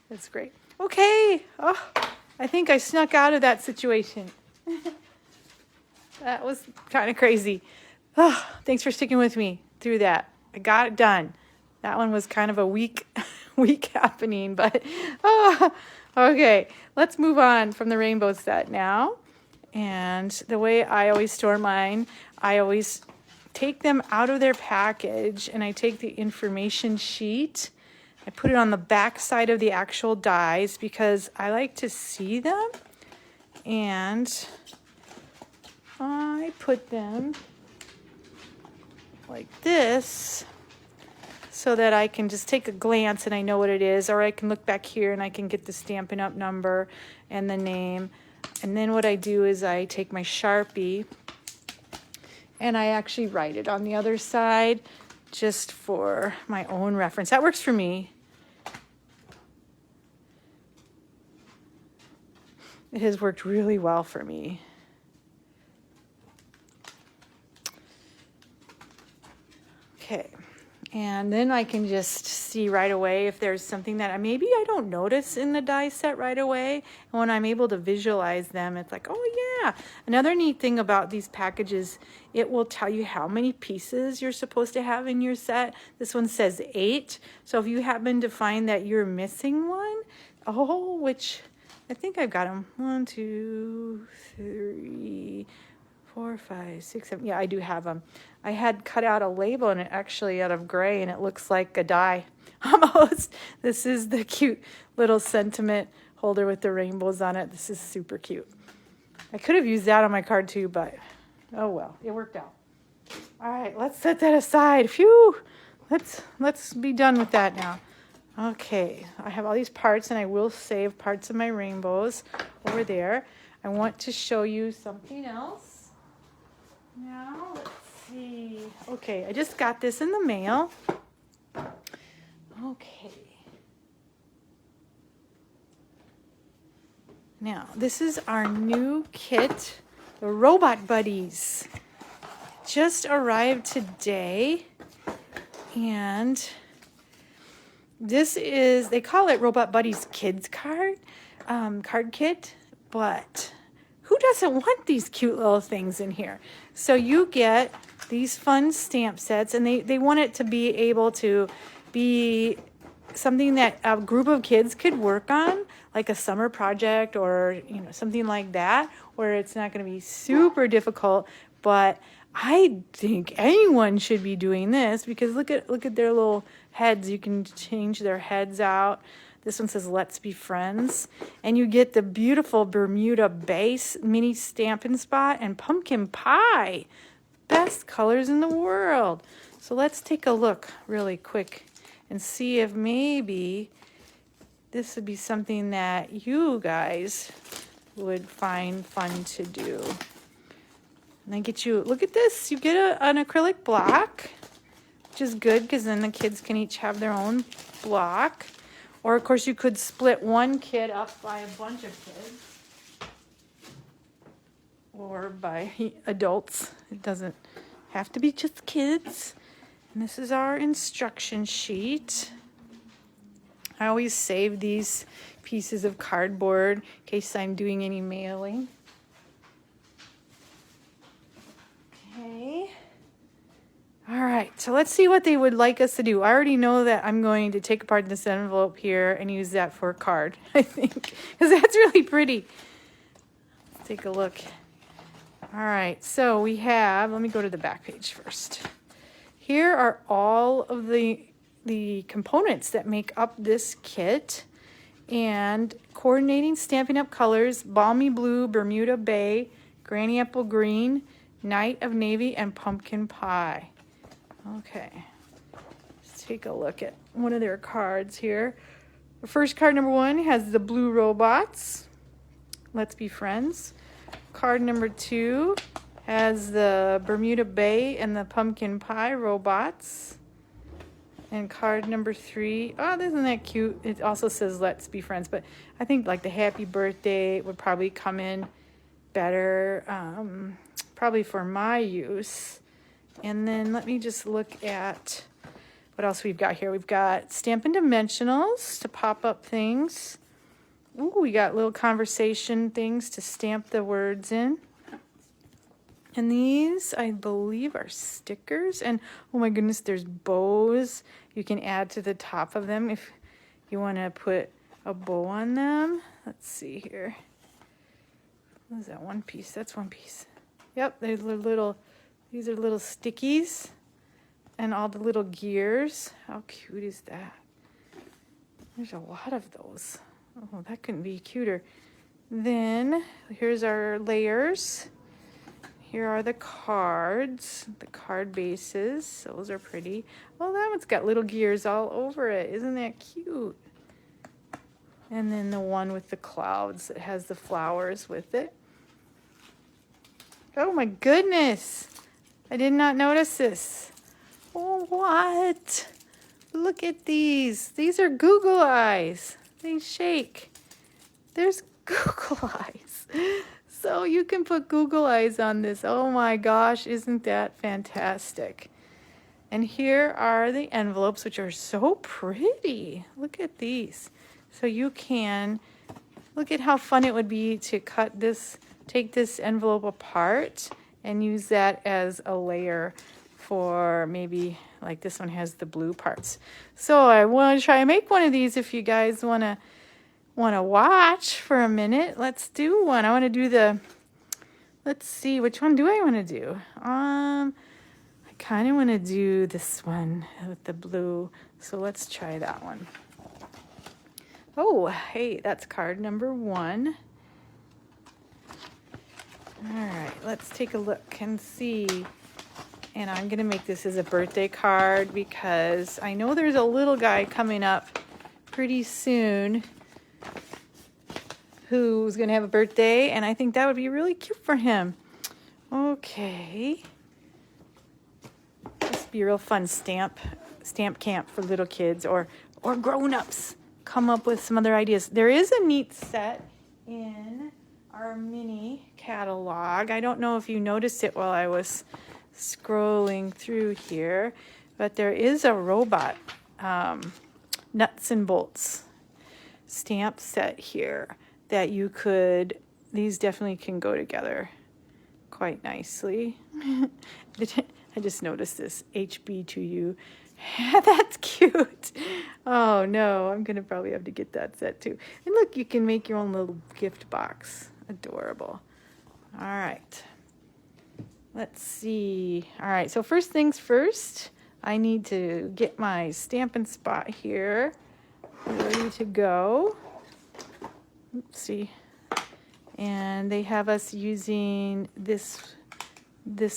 That's great. Okay, oh, I think I snuck out of that situation. That was kind of crazy. Oh, thanks for sticking with me through that. I got it done. That one was kind of a weak happening, but oh, okay. Let's move on from the rainbow set now. And the way I always store mine, I always take them out of their package and I take the information sheet. I put it on the back side of the actual dies because I like to see them. And I put them like this so that I can just take a glance and I know what it is, or I can look back here and I can get the Stampin' Up! Number and the name. And then what I do is I take my Sharpie and I actually write it on the other side just for my own reference. That works for me. It has worked really well for me. Okay, and then I can just see right away if there's something that maybe I don't notice in the die set right away. And when I'm able to visualize them, it's like, oh yeah. Another neat thing about these packages, it will tell you how many pieces you're supposed to have in your set. This one says 8. So if you happen to find that you're missing one, oh, which I think I've got them. 1, 2, 3, 4, 5, 6, 7. Yeah, I do have them. I had cut out a label and it actually out of gray and it looks like a die almost. This is the cute little sentiment holder with the rainbows on it. This is super cute. I could have used that on my card too, but oh well, it worked out. All right, let's set that aside. Phew, let's be done with that now. Okay, I have all these parts and I will save parts of my rainbows over there. I want to show you something else. Now, let's see. Okay, I just got this in the mail. Okay. Now, this is our new kit, the Robot Buddies. Just arrived today. And this is, they call it Robot Buddies Kids card kit, but who doesn't want these cute little things in here? So you get these fun stamp sets, and they want it to be able to be something that a group of kids could work on, like a summer project or something like that, where it's not going to be super difficult. But I think anyone should be doing this because look at their little heads. You can change their heads out. This one says, "Let's be friends." And you get the beautiful Bermuda Bay mini Stampin' Spot and pumpkin pie. Best colors in the world. So let's take a look really quick and see if maybe this would be something that you guys would find fun to do. And then get you, look at this. You get an acrylic block, which is good because then the kids can each have their own block. Or, of course, you could split one kid up by a bunch of kids. Or by adults. It doesn't have to be just kids. And this is our instruction sheet. I always save these pieces of cardboard in case I'm doing any mailing. Okay. All right, so let's see what they would like us to do. I already know that I'm going to take apart this envelope here and use that for a card, I think, because that's really pretty. Let's take a look. All right, so we have, let me go to the back page first. Here are all of the components that make up this kit. And coordinating Stampin' Up! Colors, Balmy Blue, Bermuda Bay, Granny Apple Green, Night of Navy, and Pumpkin Pie. Okay, let's take a look at one of their cards here. The first card, number 1, has the blue robots. Let's be friends. Card number 2 has the Bermuda Bay and the Pumpkin Pie robots. And card number 3, oh, isn't that cute? It also says let's be friends, but I think like the happy birthday would probably come in better, probably for my use. And then let me just look at what else we've got here. We've got Stampin' Dimensionals to pop up things. Ooh, we got little conversation things to stamp the words in. And these, I believe, are stickers. And oh my goodness, there's bows you can add to the top of them if you want to put a bow on them. Let's see here. What is that, one piece? That's one piece. Yep, these are little stickies and all the little gears. How cute is that? There's a lot of those. Oh, that couldn't be cuter. Then here's our layers. Here are the cards, the card bases. Those are pretty. Oh, that one's got little gears all over it. Isn't that cute? And then the one with the clouds that has the flowers with it. Oh my goodness. I did not notice this. Oh, what? Look at these. These are Google eyes. They shake. There's Google eyes. So you can put Google eyes on this. Oh my gosh, isn't that fantastic? And here are the envelopes, which are so pretty. Look at these. So you can, look at how fun it would be to cut this, take this envelope apart and use that as a layer for maybe, like this one has the blue parts. So I want to try and make one of these if you guys want to watch for a minute. Let's do one. I want to do the, let's see, which one do I want to do? I kind of want to do this one with the blue. So let's try that one. Oh, hey, that's card number 1. All right, let's take a look and see. And I'm going to make this as a birthday card because I know there's a little guy coming up pretty soon who's going to have a birthday, and I think that would be really cute for him. Okay. This would be a real fun stamp camp for little kids or grown-ups. Come up with some other ideas. There is a neat set in our mini catalog. I don't know if you noticed it while I was scrolling through here, but there is a robot nuts and bolts stamp set here that you could, these definitely can go together quite nicely. I just noticed this HB2U. That's cute. Oh no, I'm gonna probably have to get that set too. And look, you can make your own little gift box. Adorable. All right, let's see. All right, so first things first, I need to get my Stampin' Spot here ready to go. Oopsie. And they have us using this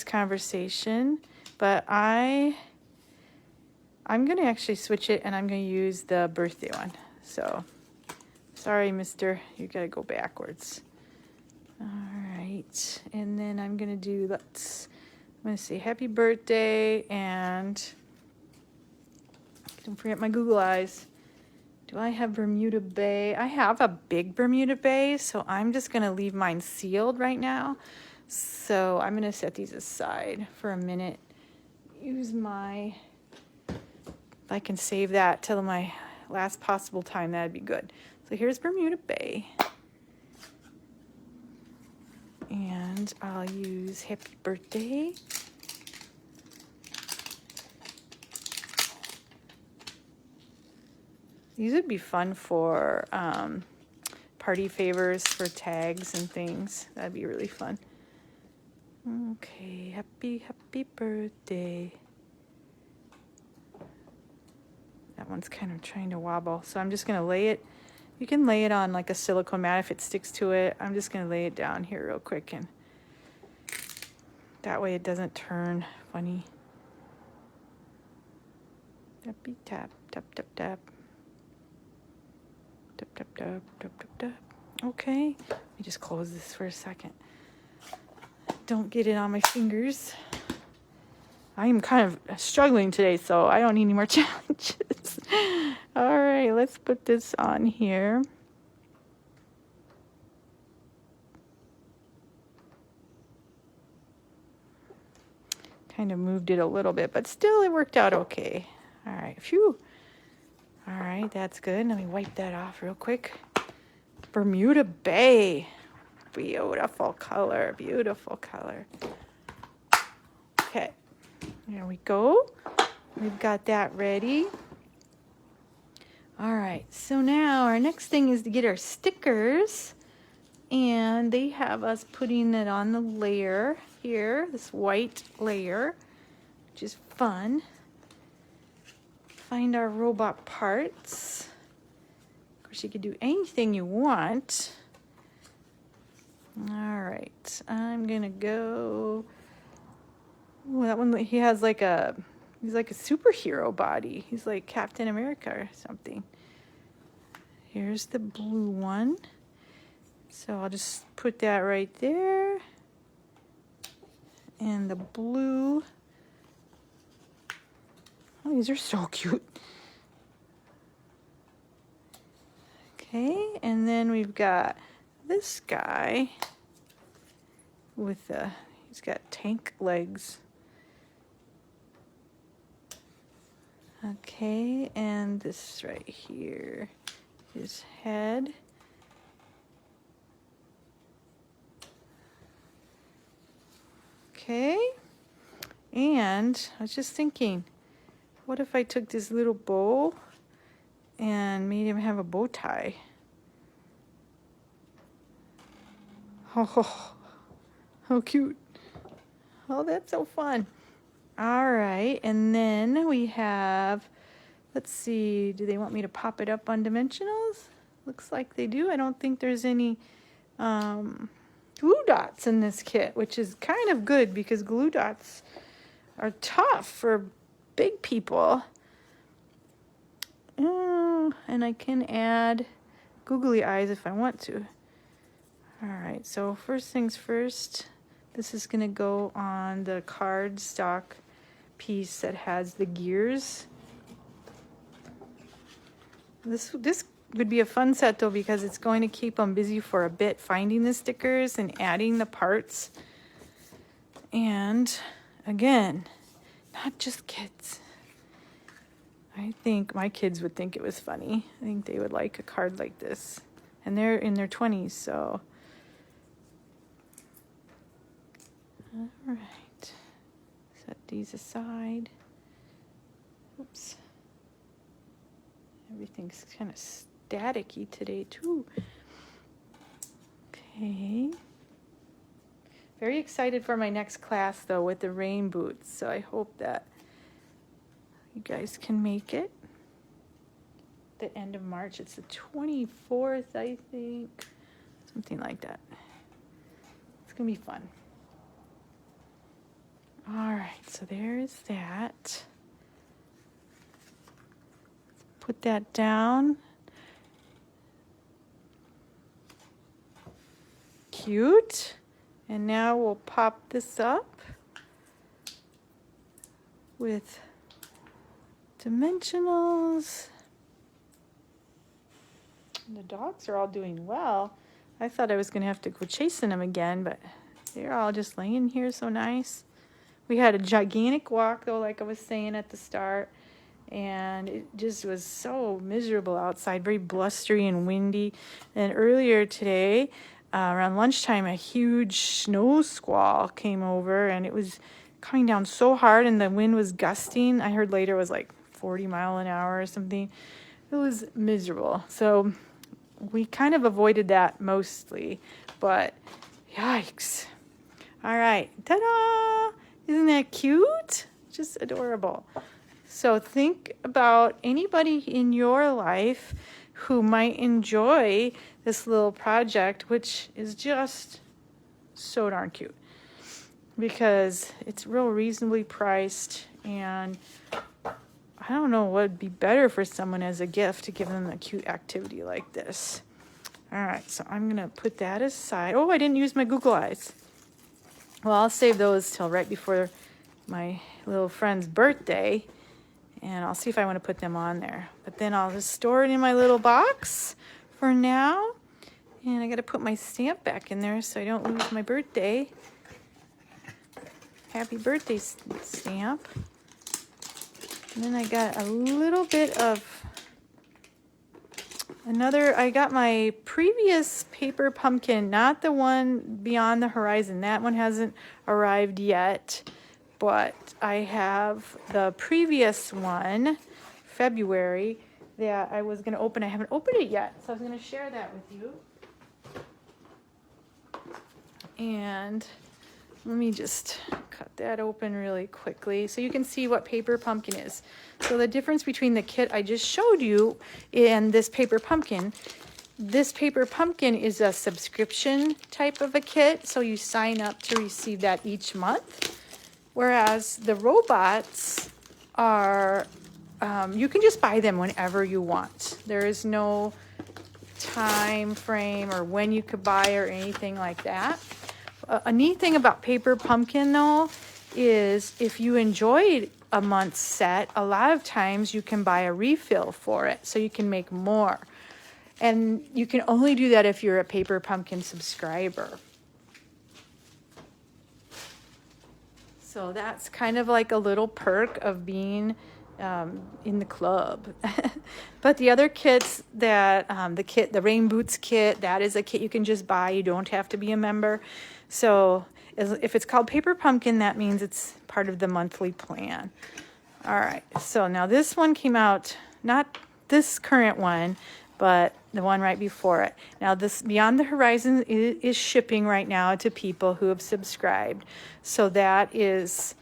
conversation, but I'm going to actually switch it, and I'm going to use the birthday one. So, sorry, mister, you got to go backwards. All right, and then I'm going to do, I'm going to say happy birthday, and don't forget my Google eyes. Do I have Bermuda Bay? I have a big Bermuda Bay, so I'm just going to leave mine sealed right now. So I'm going to set these aside for a minute. Use my, if I can save that till my last possible time, that'd be good. So here's Bermuda Bay. And I'll use happy birthday. These would be fun for party favors for tags and things. That'd be really fun. Okay, happy birthday. That one's kind of trying to wobble, so I'm just gonna lay it. You can lay it on like a silicone mat if it sticks to it. I'm just gonna lay it down here real quick, and that way it doesn't turn funny. Tappy tap, tap, tap, tap. Tap, tap, tap, tap, tap, tap. Okay, let me just close this for a second. Don't get it on my fingers. I am kind of struggling today, so I don't need any more challenges. All right, let's put this on here. Kind of moved it a little bit, but still it worked out okay. All right, phew. All right, that's good. Let me wipe that off real quick. Bermuda Bay. Beautiful color, beautiful color. Okay, there we go. We've got that ready. All right, so now our next thing is to get our stickers. And they have us putting it on the layer here, this white layer, which is fun. Find our robot parts. Of course, you could do anything you want. All right, I'm gonna go. Oh, that one, he has like he's like a superhero body. He's like Captain America or something. Here's the blue one. So I'll just put that right there. And the blue. Oh, these are so cute. Okay, and then we've got this guy with he's got tank legs. Okay, and this right here, his head. Okay, and I was just thinking, what if I took this little bow and made him have a bow tie? Oh, how cute. Oh, that's so fun. All right, and then we have, let's see, do they want me to pop it up on Dimensionals? Looks like they do. I don't think there's any glue dots in this kit, which is kind of good because glue dots are tough for big people. And I can add googly eyes if I want to. All right, so first things first, this is gonna go on the cardstock piece that has the gears. This would be a fun set though, because it's going to keep them busy for a bit finding the stickers and adding the parts. And again, not just kids. I think my kids would think it was funny. I think they would like a card like this. And they're in their 20s, so. All right, set these aside. Oops. Everything's kind of staticky today too. Okay. Very excited for my next class though with the rain boots. So I hope that you guys can make it. The end of March. It's the 24th, I think. Something like that. It's gonna be fun. All right, so there's that. Put that down. Cute. And now we'll pop this up with Dimensionals. The dogs are all doing well. I thought I was going to have to go chasing them again, but they're all just laying here so nice. We had a gigantic walk, though, like I was saying at the start, and it just was so miserable outside, very blustery and windy. And earlier today, around lunchtime, a huge snow squall came over, and it was coming down so hard, and the wind was gusting. I heard later it was like 40 miles an hour or something. It was miserable. So we kind of avoided that mostly, but yikes. All right, ta-da! Isn't that cute? Just adorable. So think about anybody in your life who might enjoy this little project, which is just so darn cute because it's real reasonably priced, and I don't know what would be better for someone as a gift to give them a cute activity like this. All right, so I'm gonna put that aside. Oh, I didn't use my Google Eyes. Well, I'll save those till right before my little friend's birthday, and I'll see if I want to put them on there. But then I'll just store it in my little box for now. And I got to put my stamp back in there so I don't lose my birthday. Happy birthday stamp. And then I got a little bit of I got my previous paper pumpkin, not the one Beyond the Horizon. That one hasn't arrived yet, but I have the previous one, February, that I was going to open. I haven't opened it yet, so I was going to share that with you. And let me just cut that open really quickly so you can see what paper pumpkin is. So the difference between the kit I just showed you and this paper pumpkin is a subscription type of a kit, so you sign up to receive that each month. Whereas the robots are, you can just buy them whenever you want. There is no time frame or when you could buy or anything like that. A neat thing about paper pumpkin though is if you enjoyed a month's set, a lot of times you can buy a refill for it so you can make more. And you can only do that if you're a paper pumpkin subscriber. So that's kind of like a little perk of being in the club. But the other kits that, the Rain Boots kit, that is a kit you can just buy. You don't have to be a member. So if it's called Paper Pumpkin, that means it's part of the monthly plan. All right, so now this one came out, not this current one, but the one right before it. Now this Beyond the Horizon is shipping right now to people who have subscribed. So that is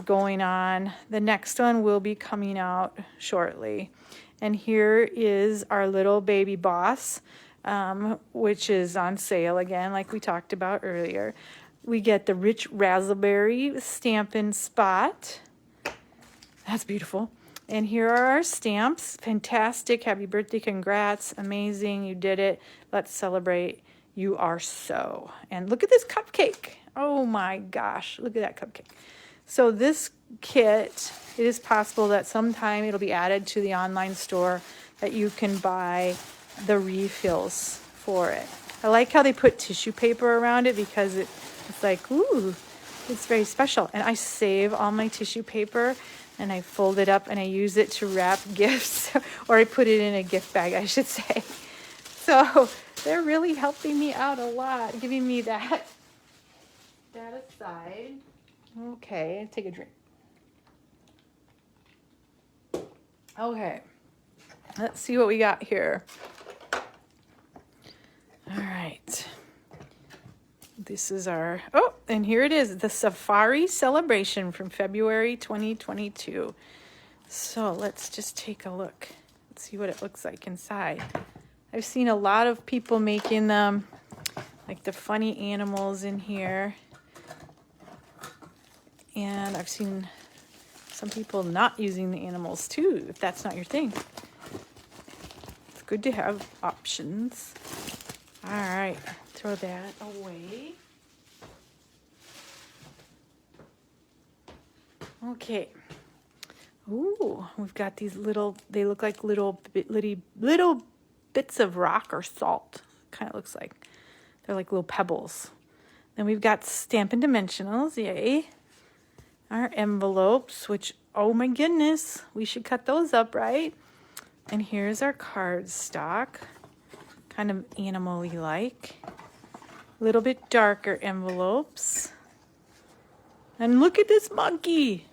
going on. The next one will be coming out shortly. And here is our little baby boss, which is on sale again, like we talked about earlier. We get the rich Razzleberry Stampin' Spot. That's beautiful. And here are our stamps. Fantastic. Happy birthday. Congrats. Amazing. You did it. Let's celebrate. You are so. And look at this cupcake. Oh my gosh. Look at that cupcake. So this kit, it is possible that sometime it'll be added to the online store that you can buy the refills for it. I like how they put tissue paper around it because it's like, ooh, it's very special. And I save all my tissue paper and I fold it up and I use it to wrap gifts, or I put it in a gift bag, I should say. So they're really helping me out a lot, giving me that aside. Okay, take a drink. Okay, let's see what we got here. All right. This is our, oh, and here it is, the Safari Celebration from February 2022. So let's just take a look. Let's see what it looks like inside. I've seen a lot of people making them, like the funny animals in here. And I've seen some people not using the animals too, if that's not your thing. It's good to have options. All right, throw that away. Okay. Ooh, we've got these little, they look like little bits of rock or salt. Kind of looks like. They're like little pebbles. Then we've got Stampin Dimensionals, yay. Our envelopes, which, oh my goodness, we should cut those up, right? And here's our cardstock. Kind of animal-y like. A little bit darker envelopes. And look at this monkey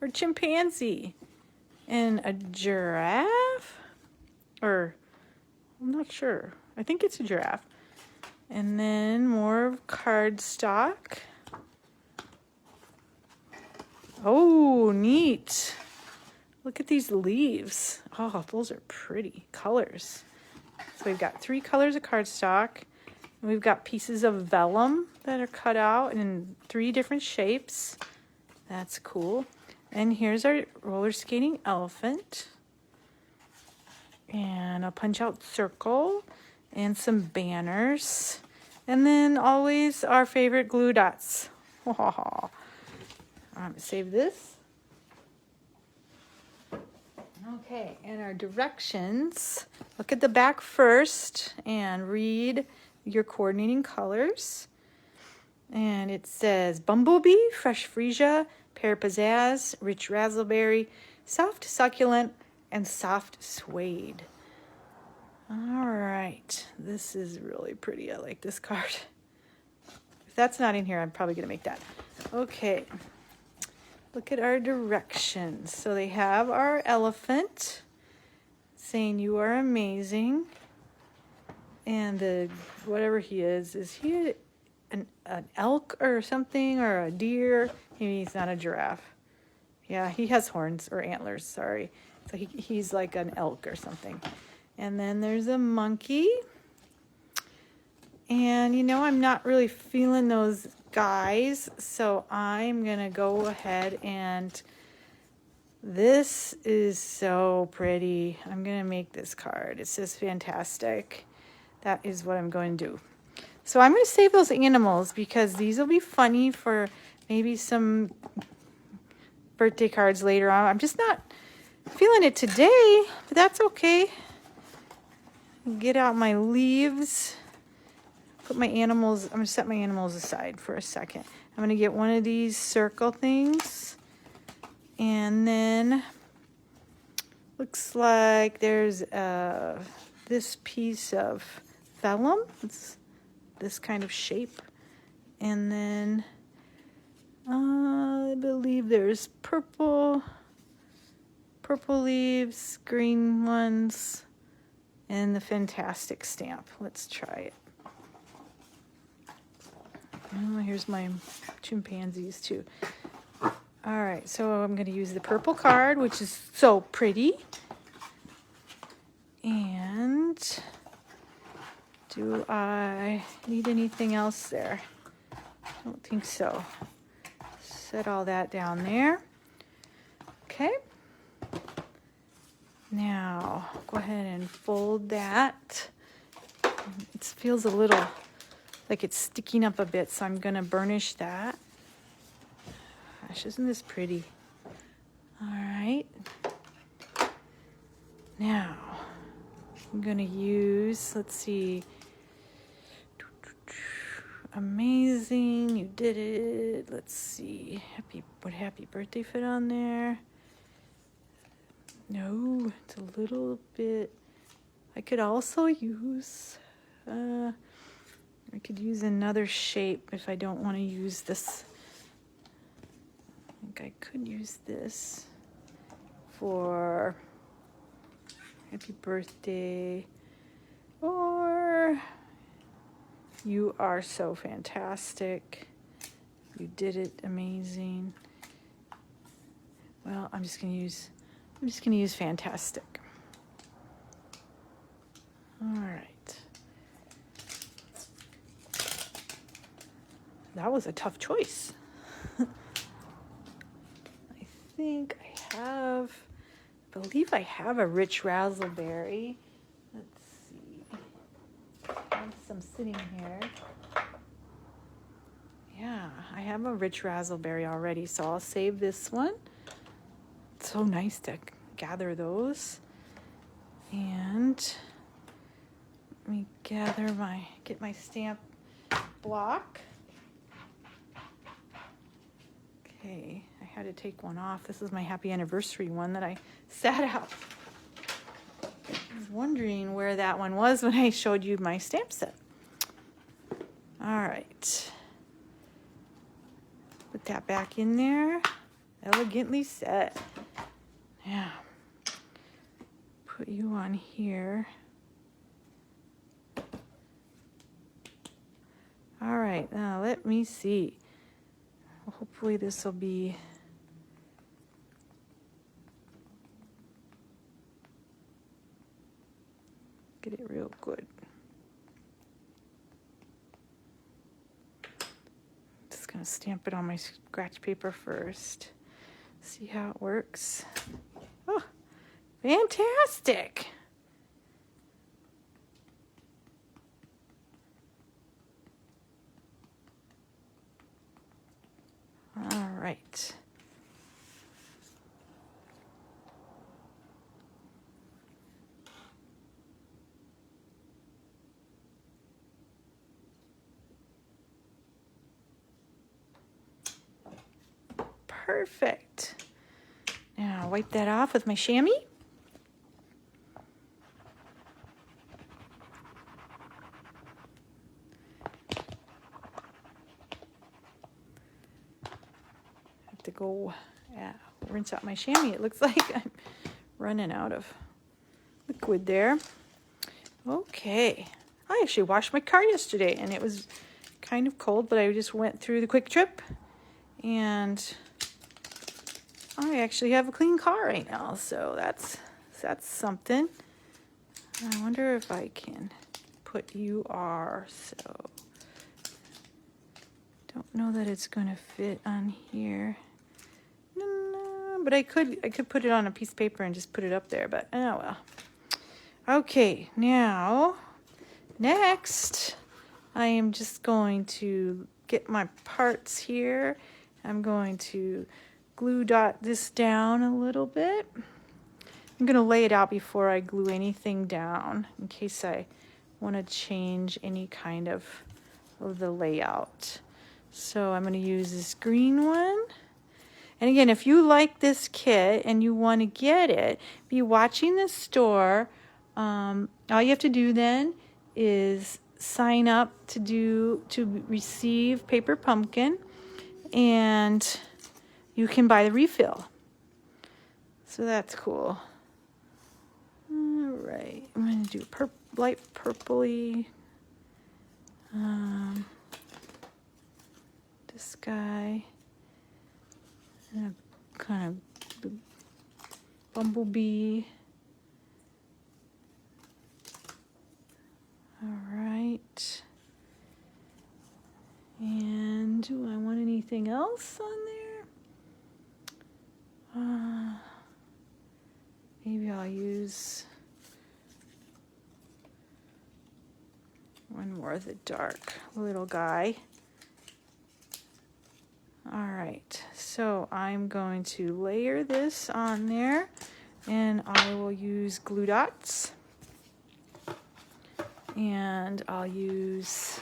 or chimpanzee. and a giraffe, or I'm not sure. I think it's a giraffe. And then more cardstock. Oh, neat. Look at these leaves. Oh, those are pretty colors. So we've got 3 colors of cardstock. And we've got pieces of vellum that are cut out in 3 different shapes. That's cool. And here's our roller skating elephant. And a punch out circle and some banners. And then always our favorite glue dots. I'm going to save this. Okay, and our directions. Look at the back first and read your coordinating colors. And it says bumblebee, fresh freesia, pear pizzazz, rich razzleberry, soft succulent, and soft suede. All right, this is really pretty. I like this card. If that's not in here, I'm probably gonna make that. Okay, look at our directions. So they have our elephant saying you are amazing. And the whatever he is he an elk or something, or a deer? Maybe he's not a giraffe. Yeah, he has horns or antlers, sorry. So he's like an elk or something. And then there's a monkey. And you know, I'm not really feeling those guys, so I'm gonna go ahead and this is so pretty. I'm gonna make this card. It's just fantastic. That is what I'm going to do. So I'm going to save those animals because these will be funny for maybe some birthday cards later on. I'm just not feeling it today, but that's okay. Get out my leaves. Put my animals, I'm going to set my animals aside for a second. I'm going to get one of these circle things. And then looks like there's this piece of vellum. It's this kind of shape. And then I believe there's purple leaves, green ones, and the fantastic stamp. Let's try it. Oh, here's my chimpanzees too. All right, so I'm going to use the purple card, which is so pretty. And do I need anything else there? I don't think so. Set all that down there. Okay. Now, go ahead and fold that. It feels a little like it's sticking up a bit, so I'm going to burnish that. Gosh, isn't this pretty? All right. Now, I'm going to use, let's see. Amazing, you did it. Let's see. Happy birthday fit on there? No, it's a little bit. I could also use, I could use another shape if I don't want to use this. I think I could use this for happy birthday, or you are so fantastic. You did it amazing. Well, I'm just gonna use fantastic. All right. That was a tough choice. I believe I have a rich razzleberry. Let's see. I have some sitting here. Yeah, I have a rich razzleberry already, so I'll save this one. It's so nice to gather those. And let me get my stamp block. Okay, I had to take one off. This is my happy anniversary one that I sat out. I was wondering where that one was when I showed you my stamp set. All right. Put that back in there. Elegantly set. Yeah, put you on here. All right, now let me see. Hopefully this will be get it real good. Just gonna stamp it on my scratch paper first. See how it works. Oh, fantastic. All right. Perfect. Now wipe that off with my chamois. Have to go rinse out my chamois. It looks like I'm running out of liquid there. Okay. I actually washed my car yesterday and it was kind of cold, but I just went through the quick trip and I actually have a clean car right now, so that's something. I wonder if I can put UR, so don't know that it's going to fit on here. No, but I could put it on a piece of paper and just put it up there, but oh well. Okay, now next I am just going to get my parts here. I'm going to glue dot this down a little bit. I'm going to lay it out before I glue anything down in case I want to change any kind of the layout. So I'm going to use this green one. And again, if you like this kit and you want to get it, be watching the store. All you have to do then is sign up to receive Paper Pumpkin, and you can buy the refill. So that's cool. All right, I'm going to do light purpley. This guy. And a kind of bumblebee. All right. And do I want anything else on there? Maybe I'll use one more of the dark little guy. All right, so I'm going to layer this on there, and I will use glue dots. And I'll use,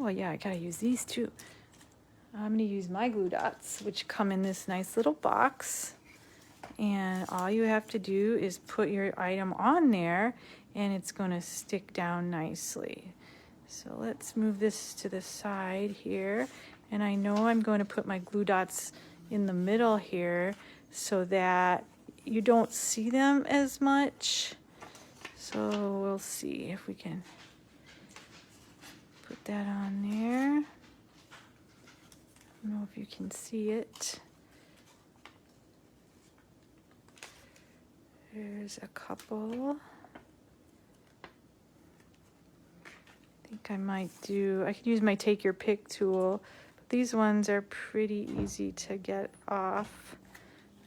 oh yeah, I gotta use these too. I'm gonna use my glue dots, which come in this nice little box. And all you have to do is put your item on there and it's gonna stick down nicely. So let's move this to the side here. And I know I'm going to put my glue dots in the middle here so that you don't see them as much. So we'll see if we can put that on there. I don't know if you can see it. There's a couple. I think I might do, I could use my take your pick tool, but these ones are pretty easy to get off.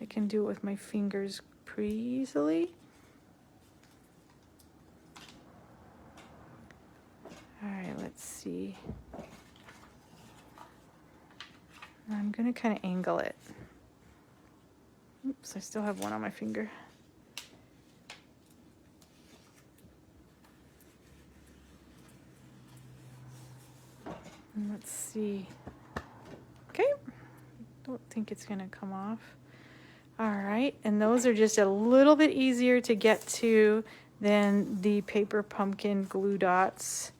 I can do it with my fingers pretty easily. All right, let's see. I'm gonna kind of angle it. Oops, I still have one on my finger. And let's see. Okay, don't think it's gonna come off. All right, and those are just a little bit easier to get to than the Paper Pumpkin glue dots.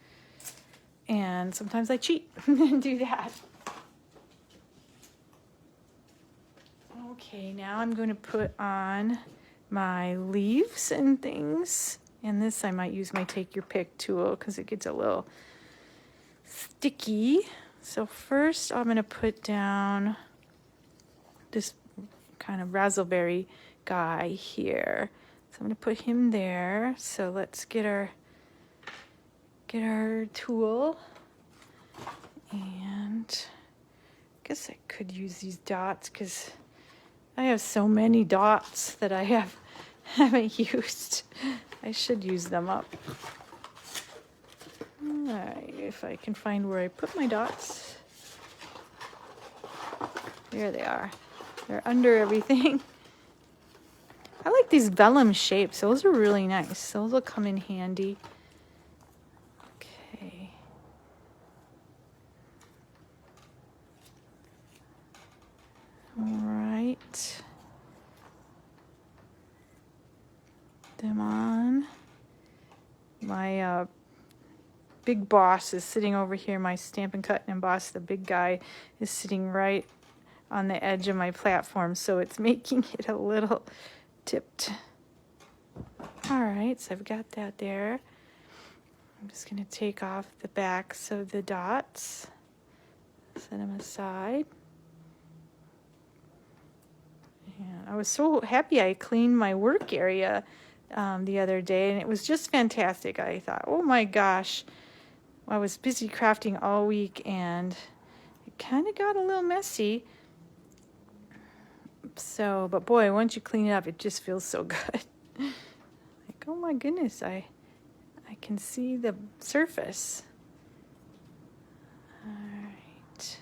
And sometimes I cheat and do that. Okay, now I'm going to put on my leaves and things. And this I might use my take your pick tool because it gets a little sticky. So first I'm going to put down this kind of Razzleberry guy here. So I'm going to put him there. So let's get our tool. And I guess I could use these dots because I have so many dots that I haven't used. I should use them up. All right, if I can find where I put my dots. There they are. They're under everything. I like these vellum shapes. Those are really nice. Those will come in handy. Okay. All right. Them on. My big boss is sitting over here. My Stampin' Cut and Emboss, the big guy, is sitting right on the edge of my platform, so it's making it a little tipped. All right, so I've got that there. I'm just going to take off the backs of the dots, set them aside. And I was so happy I cleaned my work area the other day, and it was just fantastic. I thought, oh my gosh, I was busy crafting all week, and it kind of got a little messy. So, but boy, once you clean it up, it just feels so good. Like, oh my goodness, I can see the surface. All right.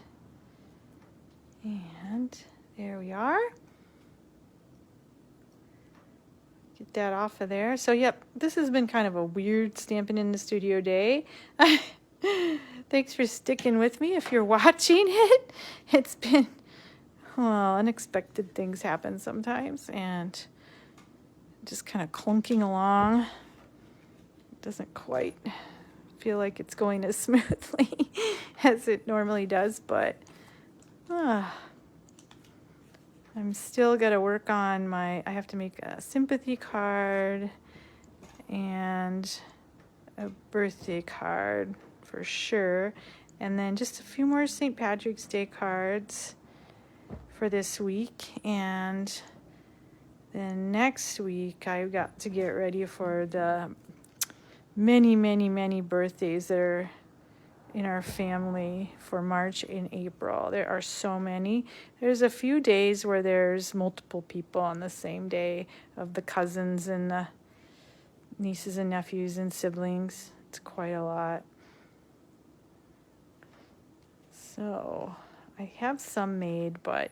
And there we are. Get that off of there. So, yep, this has been kind of a weird Stampin' in the Studio day. Thanks for sticking with me if you're watching it. It's been, well, unexpected things happen sometimes, and just kind of clunking along. It doesn't quite feel like it's going as smoothly as it normally does, but I'm still got to work on I have to make a sympathy card and a birthday card for sure. And then just a few more St. Patrick's Day cards for this week. And then next week I've got to get ready for the many, many, many birthdays that are in our family for March and April. There are so many. There's a few days where there's multiple people on the same day, of the cousins and the nieces and nephews and siblings. It's quite a lot. So I have some made, but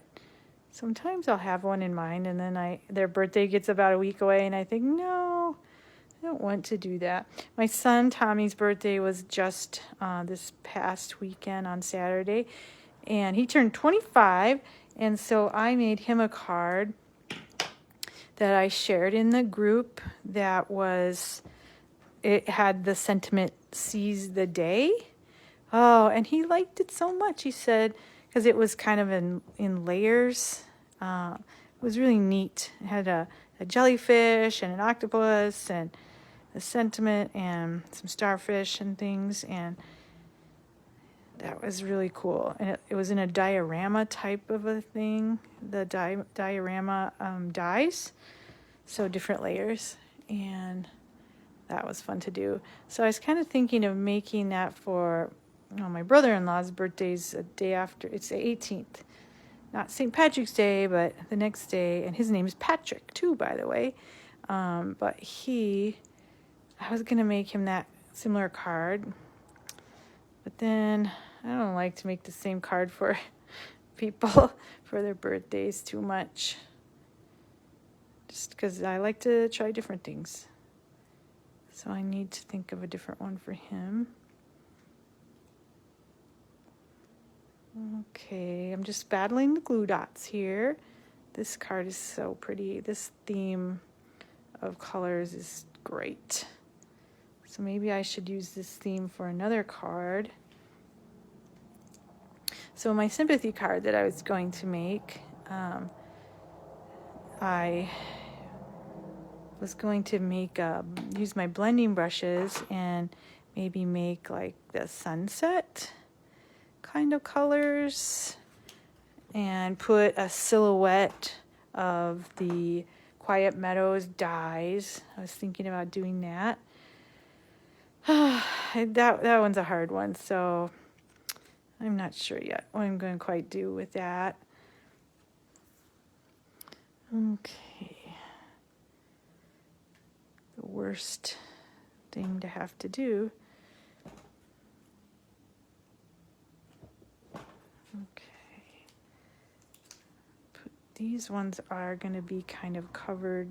sometimes I'll have one in mind, and then their birthday gets about a week away, and I think, no, I don't want to do that. My son Tommy's birthday was just this past weekend on Saturday, and he turned 25, and so I made him a card that I shared in the group that it had the sentiment, "Seize the Day." Oh, and he liked it so much. He said, because it was kind of in layers. It was really neat. It had a jellyfish and an octopus and a sentiment and some starfish and things, and that was really cool. And it was in a diorama type of a thing, the diorama dies, so different layers, and that was fun to do. So I was kind of thinking of making that for my brother-in-law's birthday's a day after. It's the 18th. Not St. Patrick's Day, but the next day, and his name is Patrick too, by the way. But I was going to make him that similar card, but then I don't like to make the same card for people for their birthdays too much, just because I like to try different things. So I need to think of a different one for him. Okay, I'm just battling the glue dots here. This card is so pretty. This theme of colors is great. So maybe I should use this theme for another card. So my sympathy card that I was going to make, I was going to make use my blending brushes and maybe make like the sunset kind of colors and put a silhouette of the Quiet Meadows dies. I was thinking about doing that. That one's a hard one, so I'm not sure yet what I'm going to quite do with that. Okay. The worst thing to have to do. Okay. These ones are going to be kind of covered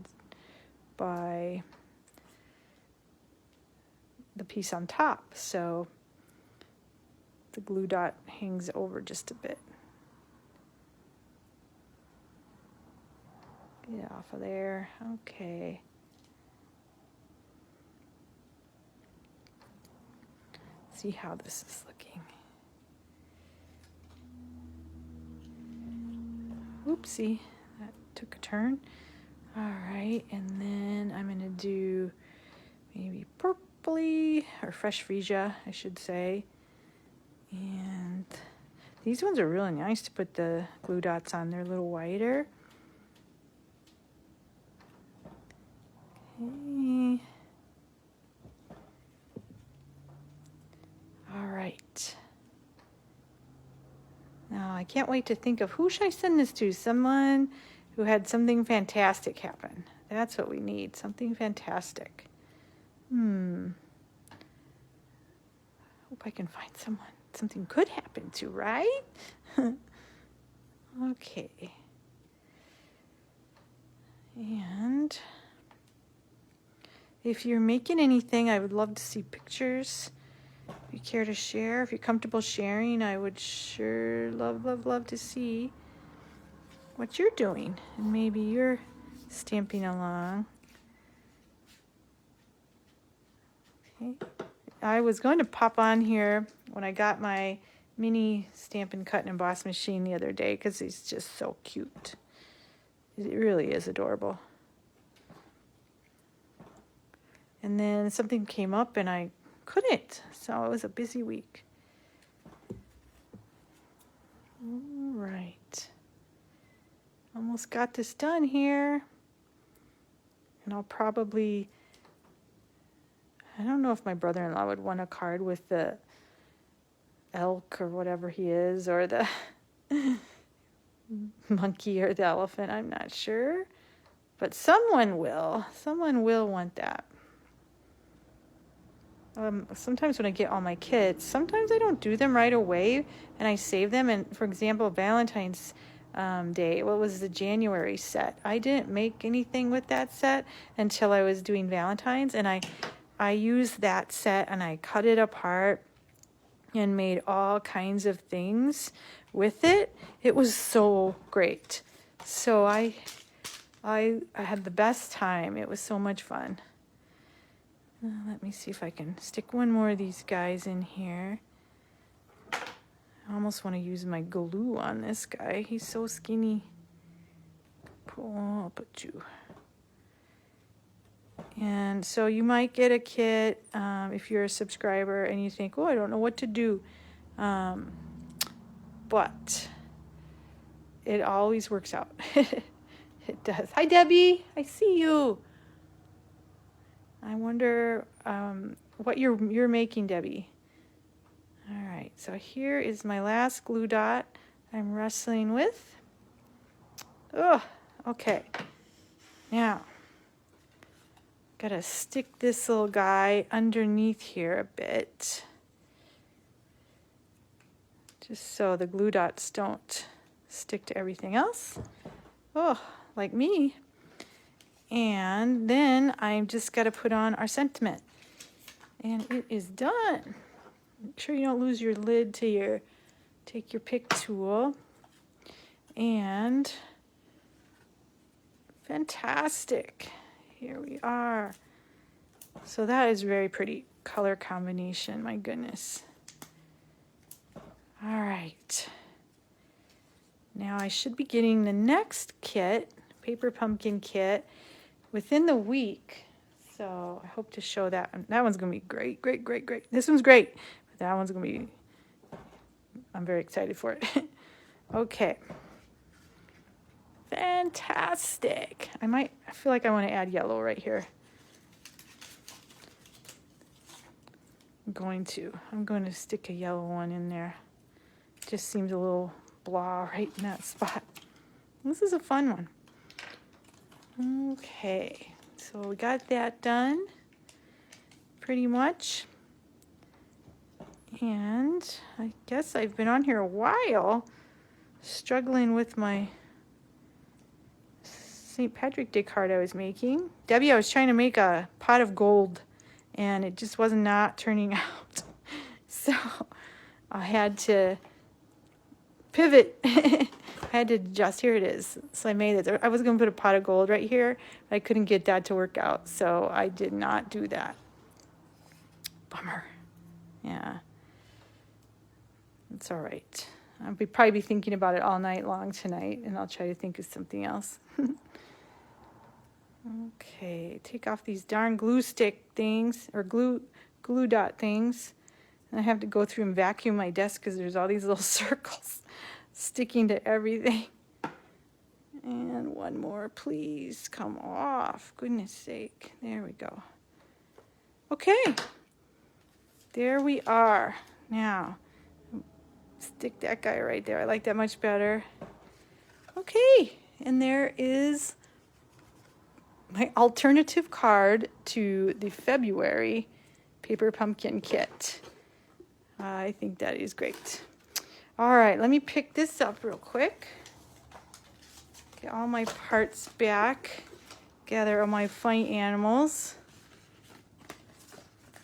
by the piece on top, so the glue dot hangs over just a bit. Get off of there. Okay. See how this is looking. Oopsie, that took a turn. All right, and then I'm gonna do maybe purpley or fresh freesia, I should say. And these ones are really nice to put the glue dots on. They're a little whiter. Okay. All right. Now, I can't wait to think of who should I send this to? Someone who had something fantastic happen. That's what we need, something fantastic. Hope I can find someone something could happen to, right? Okay. And if you're making anything, I would love to see pictures. If you care to share, if you're comfortable sharing, I would sure love to see what you're doing. And maybe you're stamping along. Okay. I was going to pop on here when I got my mini Stampin' Cut and Emboss machine the other day because it's just so cute. It really is adorable. And then something came up and I couldn't, so it was a busy week. All right. Almost got this done here. And I'll probably, I don't know if my brother-in-law would want a card with the elk or whatever he is, or the monkey or the elephant. I'm not sure. But someone will. Someone will want that. Sometimes when I get all my kits, sometimes I don't do them right away and I save them. And for example, Valentine's Day, what was the January set? I didn't make anything with that set until I was doing Valentine's, and I used that set and I cut it apart and made all kinds of things with it. It was so great. So I had the best time. It was so much fun. Let me see if I can stick one more of these guys in here. I almost want to use my glue on this guy. He's so skinny. I'll put you. And so you might get a kit if you're a subscriber and you think, oh, I don't know what to do. But it always works out. It does. Hi, Debbie. I see you. I wonder what you're making, Debbie. All right, so here is my last glue dot I'm wrestling with. Oh, okay. Now, gotta stick this little guy underneath here a bit, just so the glue dots don't stick to everything else. Oh, like me. And then I've just got to put on our sentiment. And it is done. Make sure you don't lose your lid to take your pick tool. And fantastic. Here we are. So that is very pretty color combination, my goodness. All right. Now I should be getting the next kit, Paper Pumpkin kit, within the week. So I hope to show that. That one's going to be great, great, great, great. This one's great, but that one's going to be, I'm very excited for it. Okay. Fantastic. I feel like I want to add yellow right here. I'm going to stick a yellow one in there. It just seems a little blah right in that spot. This is a fun one. Okay, so we got that done pretty much. And I guess I've been on here a while struggling with my St. Patrick's Day card I was making. Debbie, I was trying to make a pot of gold and it just was not turning out. So I had to pivot. I had to adjust. Here it is. So I made it. I was going to put a pot of gold right here, but I couldn't get that to work out. So I did not do that. Bummer. Yeah. It's all right. I'll probably be thinking about it all night long tonight, and I'll try to think of something else. Okay, take off these darn glue stick things, or glue dot things. And I have to go through and vacuum my desk because there's all these little circles sticking to everything. And one more, please, come off. Goodness sake. There we go. Okay, there we are. Now, stick that guy right there. I like that much better. Okay, and there is my alternative card to the February Paper Pumpkin Kit. I think that is great. All right, let me pick this up real quick. Get all my parts back. Gather all my funny animals.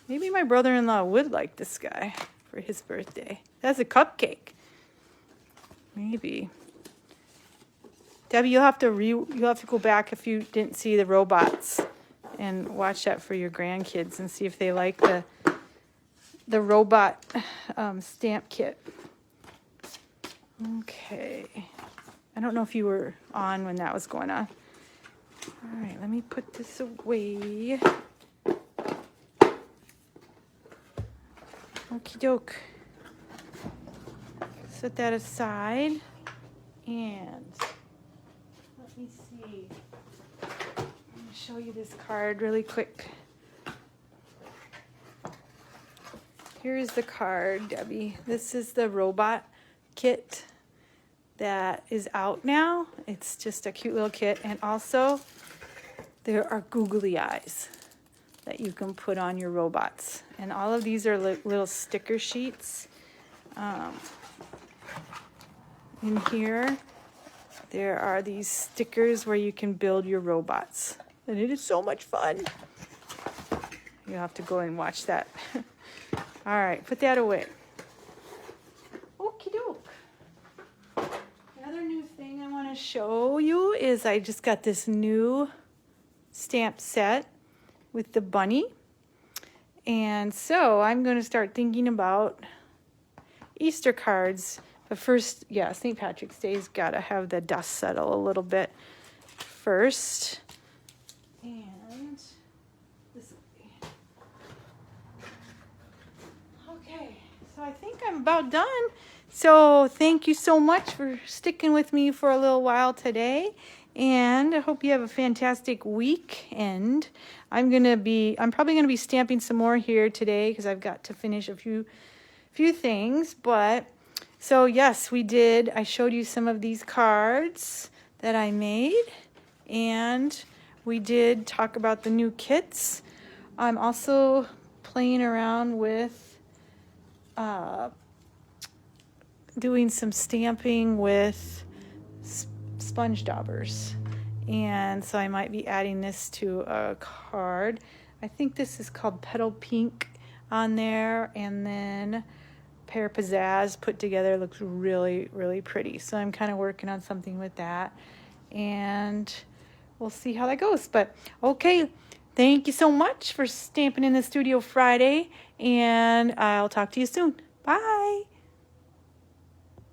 Maybe my brother-in-law would like this guy for his birthday. That's a cupcake. Maybe. Debbie, you'll have to go back if you didn't see the robots and watch that for your grandkids and see if they like the robot stamp kit. Okay. I don't know if you were on when that was going on. All right, let me put this away. Okie doke. Set that aside. And let me see. I'm going to show you this card really quick. Here's the card, Debbie. This is the robot kit that is out now. It's just a cute little kit. And also, there are googly eyes that you can put on your robots. And all of these are little sticker sheets. In here, there are these stickers where you can build your robots. And it is so much fun. You'll have to go and watch that. All right, put that away. Okie doke. Another new thing I want to show you is I just got this new stamp set with the bunny. And so I'm going to start thinking about Easter cards. But first, yeah, St. Patrick's Day's got to have the dust settle a little bit first. And this way. Okay, so I think I'm about done. So thank you so much for sticking with me for a little while today. And I hope you have a fantastic weekend. I'm probably gonna be stamping some more here today because I've got to finish a few things. But so yes, we did. I showed you some of these cards that I made, and we did talk about the new kits. I'm also playing around with doing some stamping with sponge daubers. And so I might be adding this to a card. I think this is called Petal Pink on there, and then Pear Pizzazz put together. Looks really, really pretty. So I'm kind of working on something with that, and we'll see how that goes. But okay, thank you so much for stamping in the studio Friday, and I'll talk to you soon. Bye.